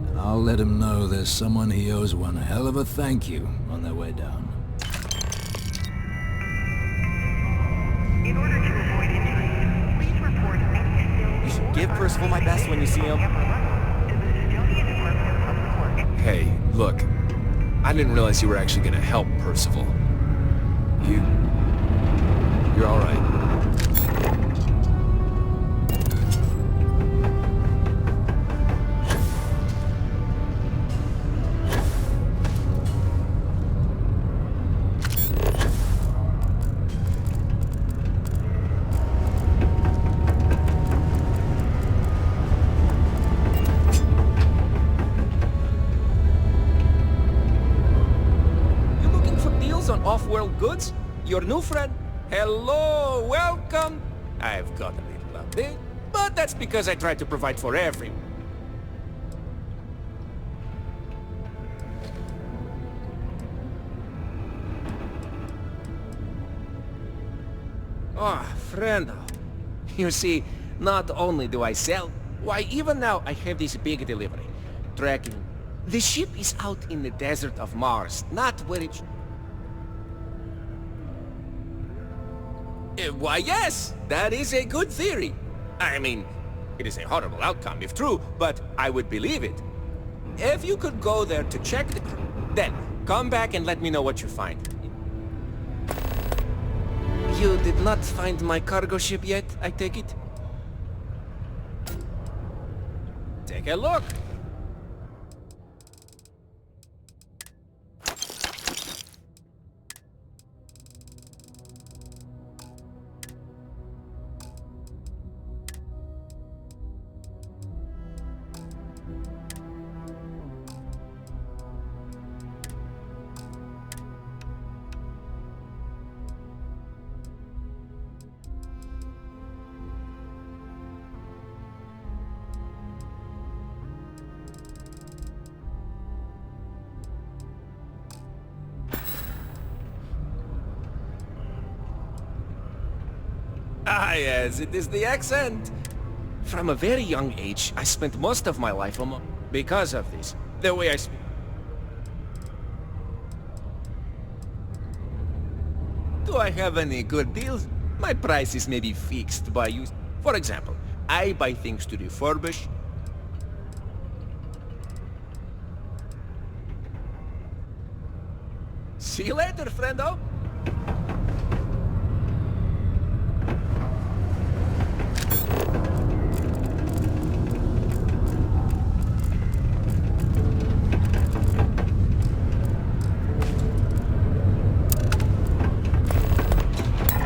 And I'll let him know there's someone he owes one hell of a thank you on their way down. In order to avoid injury, please report any You should give Percival my best when you see him. Hey, look. I didn't realize you were actually gonna help Percival. You're alright. Off-world goods? Your new friend? Hello, welcome! I've got a little update, but that's because I try to provide for everyone. Ah, friendo. You see, not only do I sell, why even now I have this big delivery. Tracking. The ship is out in the desert of Mars, not where it... Why, yes, that is a good theory. I mean, it is a horrible outcome if true, but I would believe it. If you could go there to check the crew, then come back and let me know what you find. You did not find my cargo ship yet, I take it? Take a look. Ah, yes, it is the accent. From a very young age, I spent most of my life because of this. The way I speak. Do I have any good deals? My prices may be fixed by you. For example, I buy things to refurbish. See you later, friendo.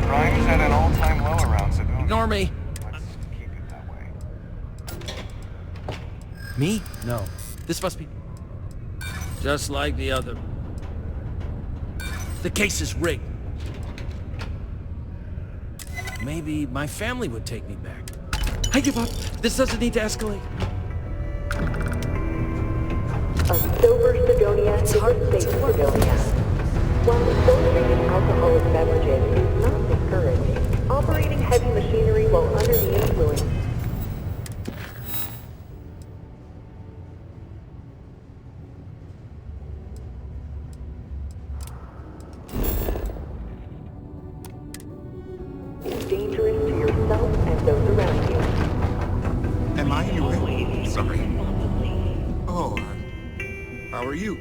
Crime's at an all-time low around Sedona. Ignore me. Let's keep it that way. Me? No. This must be... just like the other. The case is rigged. Maybe my family would take me back. I give up. This doesn't need to escalate. A sober Sidonia is a safe Sidonia. While indulging in alcoholic beverages is not discouraged, operating heavy machinery while under the influence is dangerous to yourself and those around you. Am I in your way? Sorry. Oh, how are you?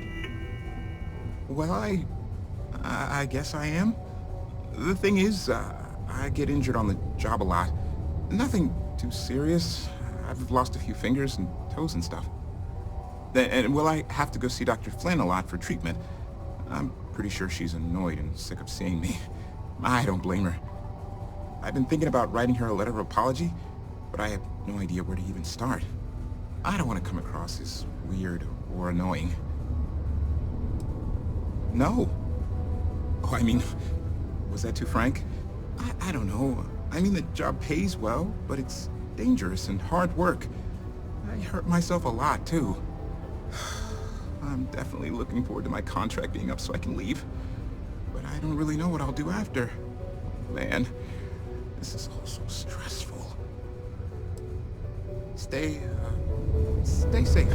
Well, I guess I am. The thing is, I get injured on the job a lot. Nothing too serious. I've lost a few fingers and toes and stuff. And well, I have to go see Dr. Flynn a lot for treatment. I'm pretty sure she's annoyed and sick of seeing me. I don't blame her. I've been thinking about writing her a letter of apology, but I have no idea where to even start. I don't want to come across as weird or annoying. No. Oh, I mean, was that too frank? I don't know. I mean, the job pays well, but it's dangerous and hard work. I hurt myself a lot, too. I'm definitely looking forward to my contract being up so I can leave. But I don't really know what I'll do after. Man, this is all so stressful. Stay safe.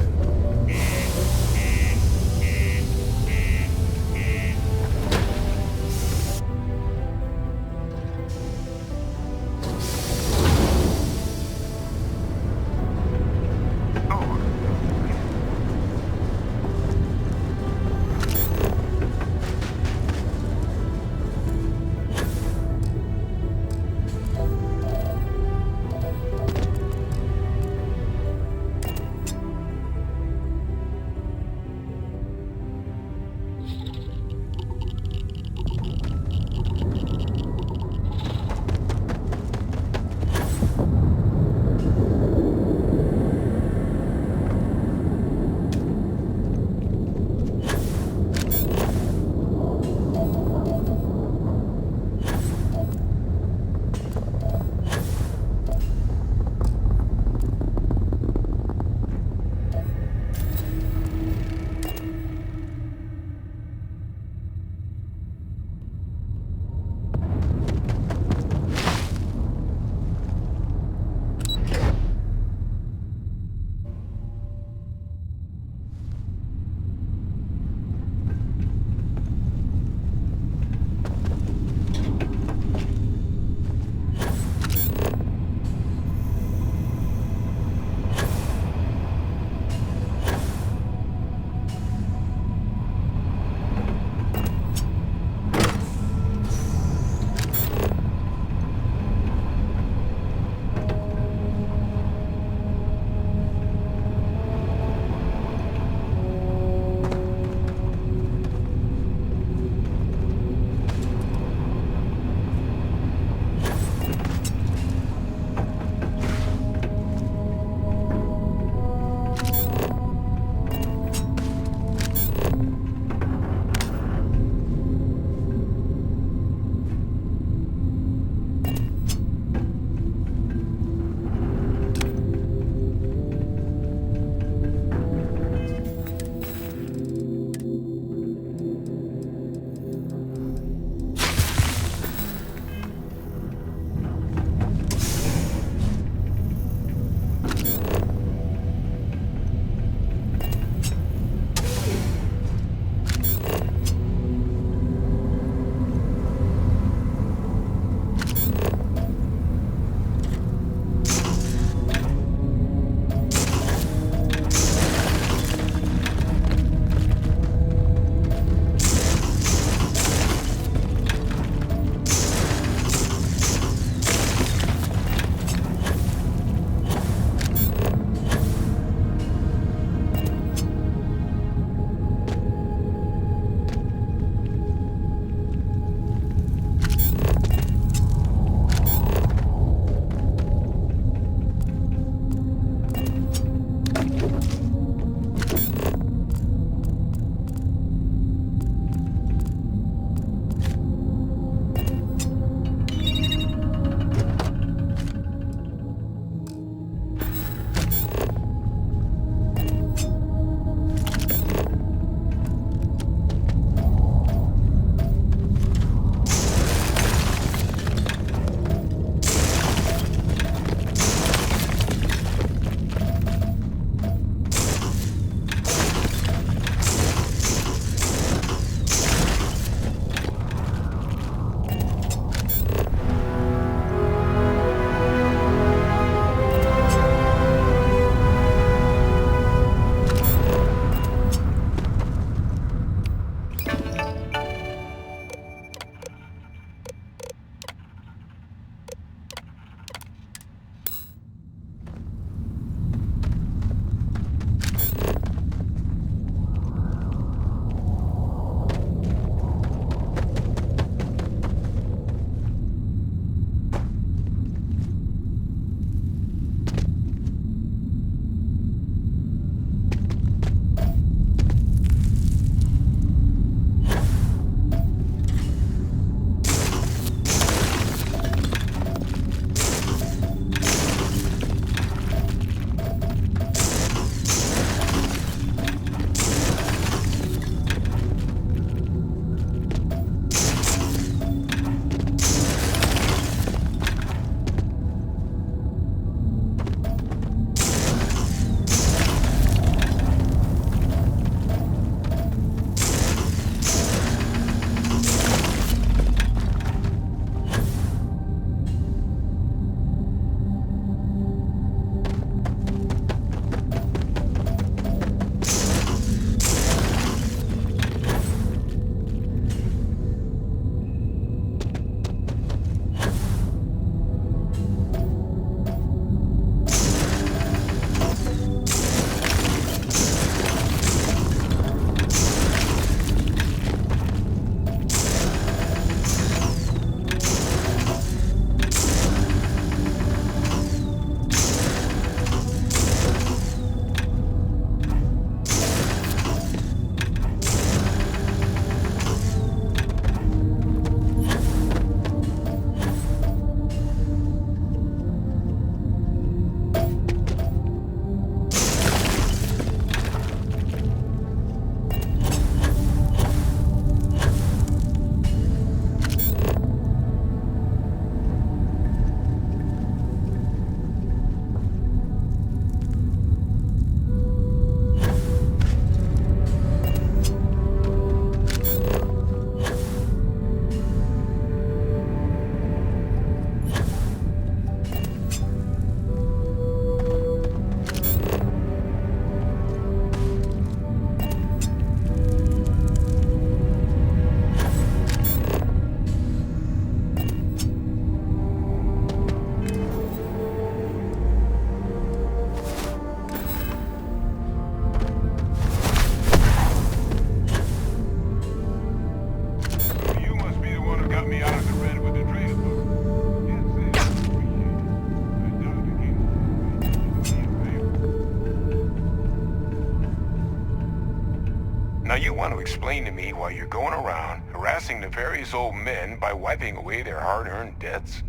want to explain to me why you're going around harassing nefarious old men by wiping away their hard-earned debts?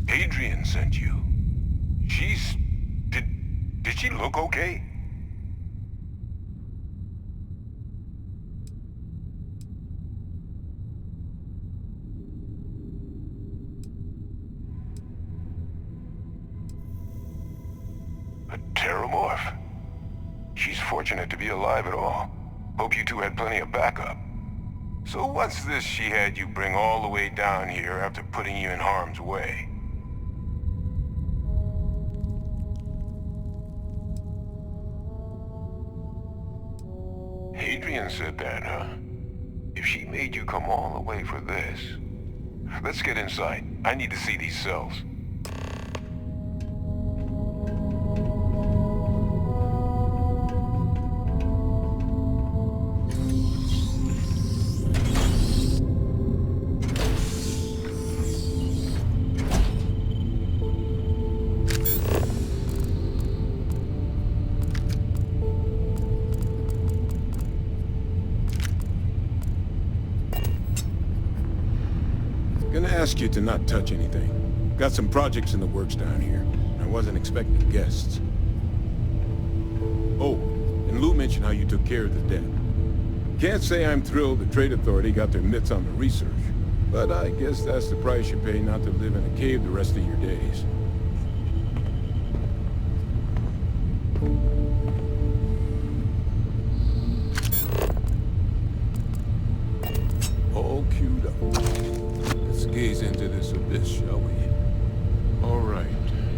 Adrian sent you. She's... Did she look okay? A Terramorph? She's fortunate to be alive at all. Hope you two had plenty of backup. So what's this she had you bring all the way down here after putting you in harm's way? Adrian said that, huh? If she made you come all the way for this... Let's get inside. I need to see these cells. Gonna ask you to not touch anything. Got some projects in the works down here. I wasn't expecting guests. Oh, and Lou mentioned how you took care of the dead. Can't say I'm thrilled the Trade Authority got their mitts on the research, but I guess that's the price you pay not to live in a cave the rest of your days. All queued up. Let's gaze into this abyss, shall we? All right,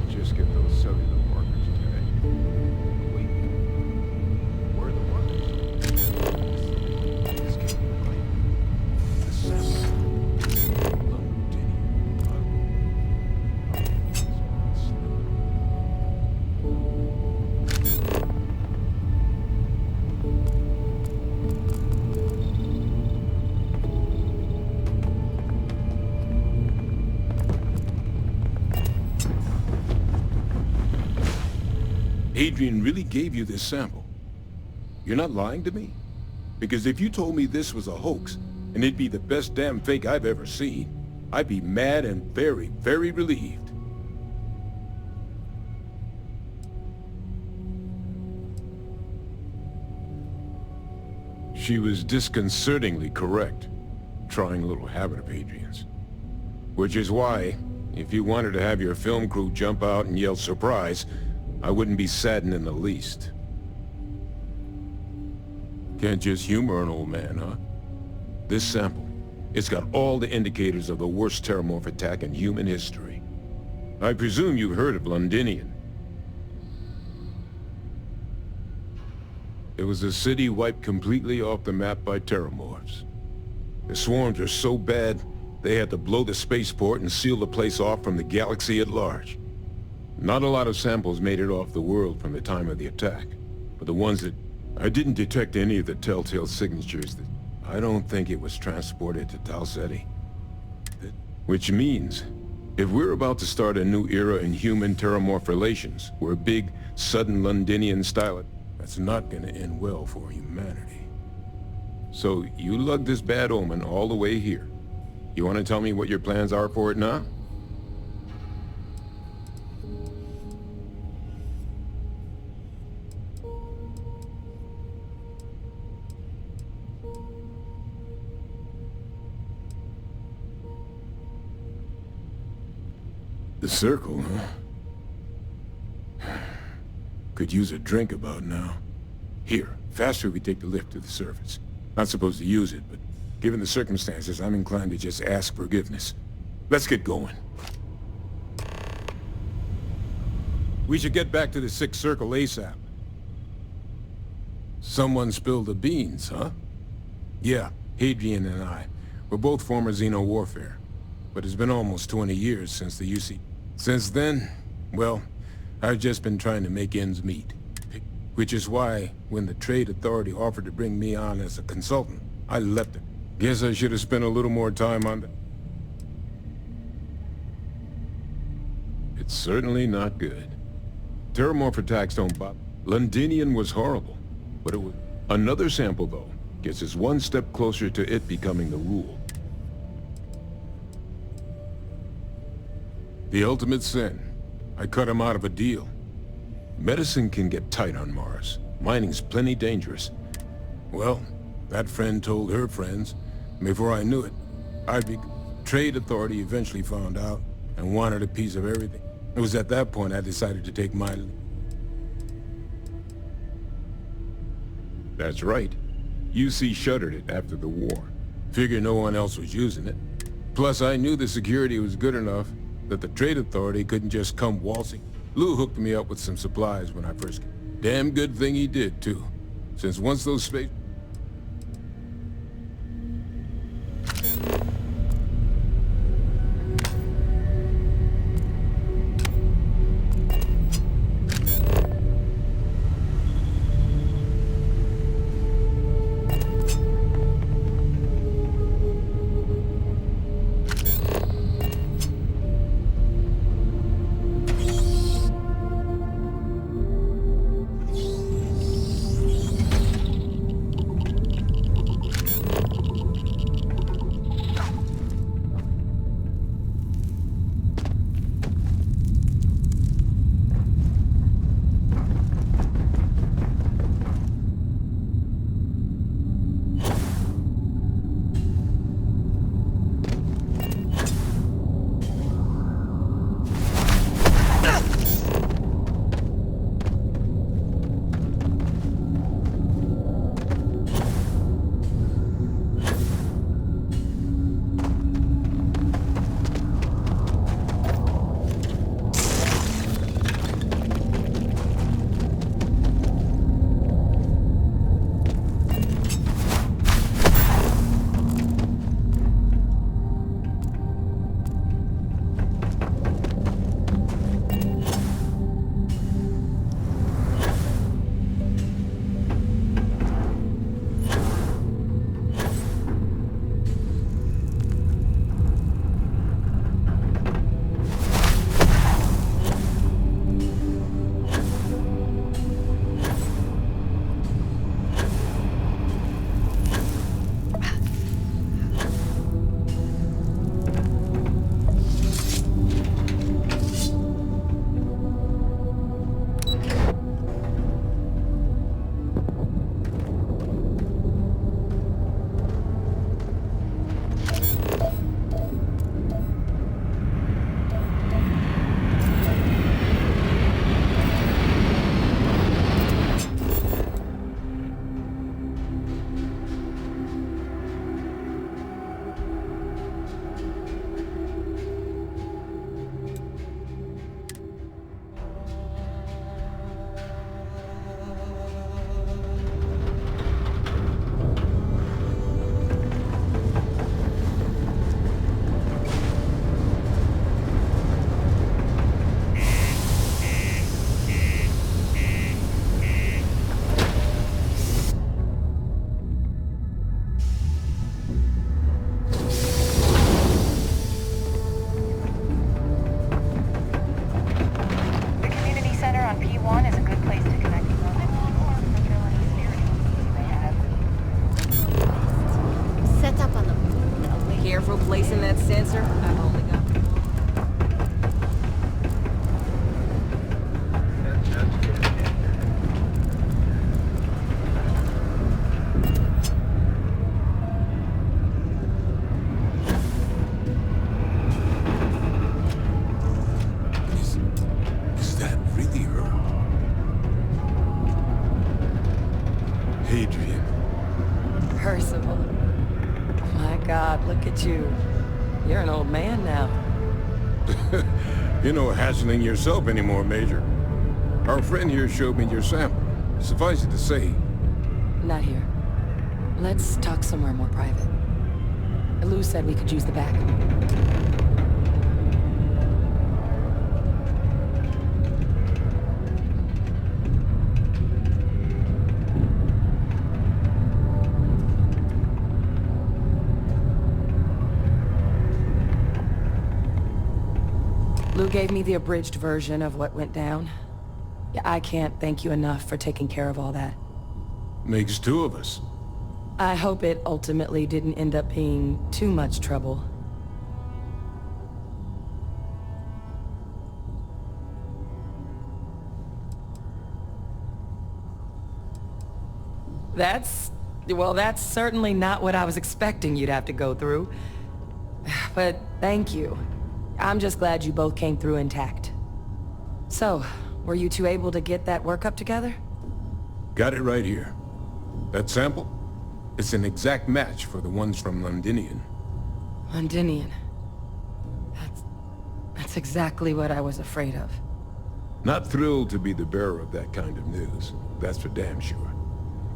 just get those cellular markers tagged. Wait, where are the markers? This can't be right. The sample. Adrian really gave you this sample. You're not lying to me? Because if you told me this was a hoax, and it'd be the best damn fake I've ever seen, I'd be mad and very, very relieved. She was disconcertingly correct, trying a little habit of Adrian's. Which is why, if you wanted to have your film crew jump out and yell surprise, I wouldn't be saddened in the least. Can't just humor an old man, huh? This sample, it's got all the indicators of the worst Terramorph attack in human history. I presume you've heard of Londinian. It was a city wiped completely off the map by Terramorphs. The swarms are so bad, they had to blow the spaceport and seal the place off from the galaxy at large. Not a lot of samples made it off the world from the time of the attack, but the ones that... I didn't detect any of the telltale signatures that... I don't think it was transported to Tau Ceti. Which means, if we're about to start a new era in human-Terramorph relations, where big, sudden Londinian style, that's not gonna end well for humanity. So, you lugged this bad omen all the way here. You wanna tell me what your plans are for it now? The circle, huh? Could use a drink about now. Here, faster we take the lift to the surface. Not supposed to use it, but given the circumstances, I'm inclined to just ask forgiveness. Let's get going. We should get back to the Sixth Circle ASAP. Someone spilled the beans, huh? Yeah, Hadrian and I. We're both former Xeno warfare. But it's been almost 20 years since the UC... Since then, well, I've just been trying to make ends meet. Which is why, when the Trade Authority offered to bring me on as a consultant, I left it. Guess I should have spent a little more time on the... It's certainly not good. Terramorph attacks don't bother. Londinian was horrible, but it was... Another sample, though, gets us one step closer to it becoming the rule. The ultimate sin. I cut him out of a deal. Medicine can get tight on Mars. Mining's plenty dangerous. Well, that friend told her friends. Before I knew it, Trade Authority eventually found out and wanted a piece of everything. It was at that point I decided to take my... That's right. UC shuttered it after the war. Figured no one else was using it. Plus, I knew the security was good enough that the Trade Authority couldn't just come waltzing. Lou hooked me up with some supplies when I first came. Damn good thing he did, too. Since once those space... Placing that sensor, I've only got Is that really her? Hadrian. Percival. My God, look at you. You're an old man now. You're no hassling yourself anymore, Major. Our friend here showed me your sample. Suffice it to say... Not here. Let's talk somewhere more private. Lou said we could use the back. Lou Who gave me the abridged version of what went down. Yeah, I can't thank you enough for taking care of all that. Makes two of us. I hope it ultimately didn't end up being too much trouble. Well, that's certainly not what I was expecting you'd have to go through. But thank you. I'm just glad you both came through intact. So, were you two able to get that workup together? Got it right here. That sample? It's an exact match for the ones from Londinian. Londinian. That's exactly what I was afraid of. Not thrilled to be the bearer of that kind of news. That's for damn sure.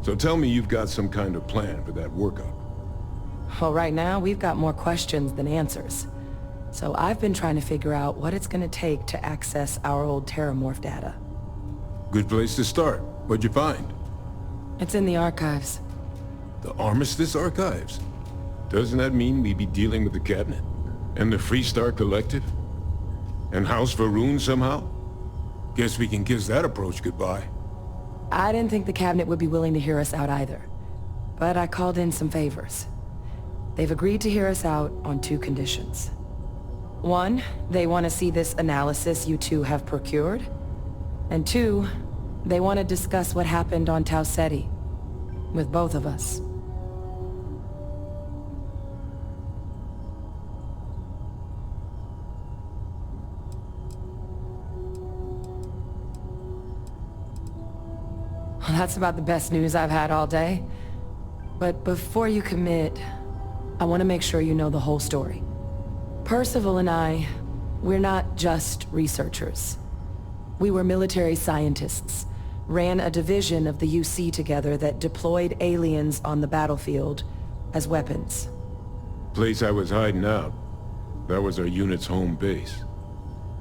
So tell me you've got some kind of plan for that workup. Well, right now, we've got more questions than answers. So I've been trying to figure out what it's gonna take to access our old Terramorph data. Good place to start. What'd you find? It's in the archives. The Armistice Archives? Doesn't that mean we'd be dealing with the Cabinet? And the Freestar Collective? And House Varun somehow? Guess we can kiss that approach goodbye. I didn't think the Cabinet would be willing to hear us out either. But I called in some favors. They've agreed to hear us out on 2 conditions. 1, they want to see this analysis you two have procured. And 2, they want to discuss what happened on Tau Ceti. With both of us. Well, that's about the best news I've had all day. But before you commit, I want to make sure you know the whole story. Percival and I, we're not just researchers. We were military scientists, ran a division of the UC together that deployed aliens on the battlefield as weapons. Place I was hiding out. That was our unit's home base.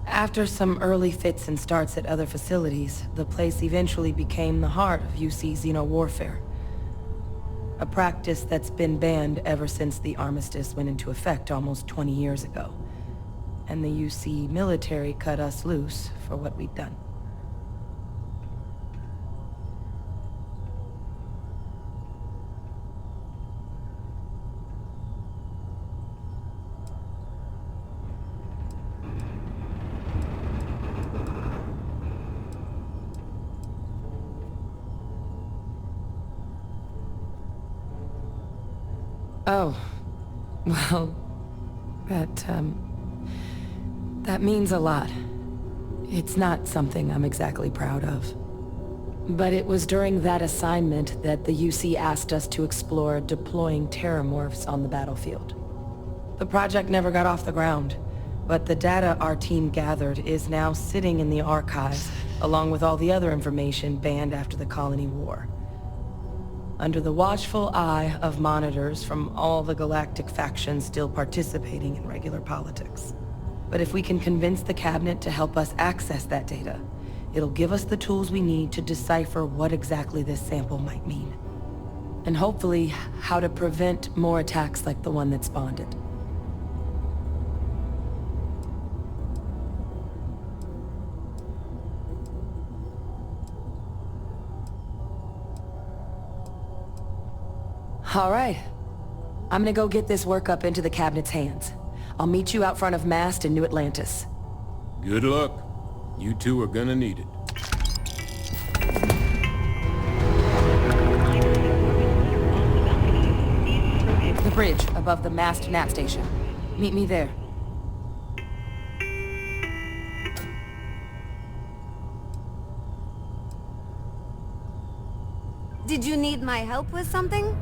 After some early fits and starts at other facilities, the place eventually became the heart of UC xeno-warfare. A practice that's been banned ever since the armistice went into effect almost 20 years ago. And the UC military cut us loose for what we'd done. Oh, well, that means a lot. It's not something I'm exactly proud of. But it was during that assignment that the UC asked us to explore deploying Terramorphs on the battlefield. The project never got off the ground, but the data our team gathered is now sitting in the archives, along with all the other information banned after the Colony War. Under the watchful eye of monitors from all the galactic factions still participating in regular politics. But if we can convince the Cabinet to help us access that data, it'll give us the tools we need to decipher what exactly this sample might mean. And hopefully, how to prevent more attacks like the one that spawned it. All right. I'm gonna go get this work up into the Cabinet's hands. I'll meet you out front of Mast in New Atlantis. Good luck. You two are gonna need it. The bridge above the Mast nav station. Meet me there. Did you need my help with something?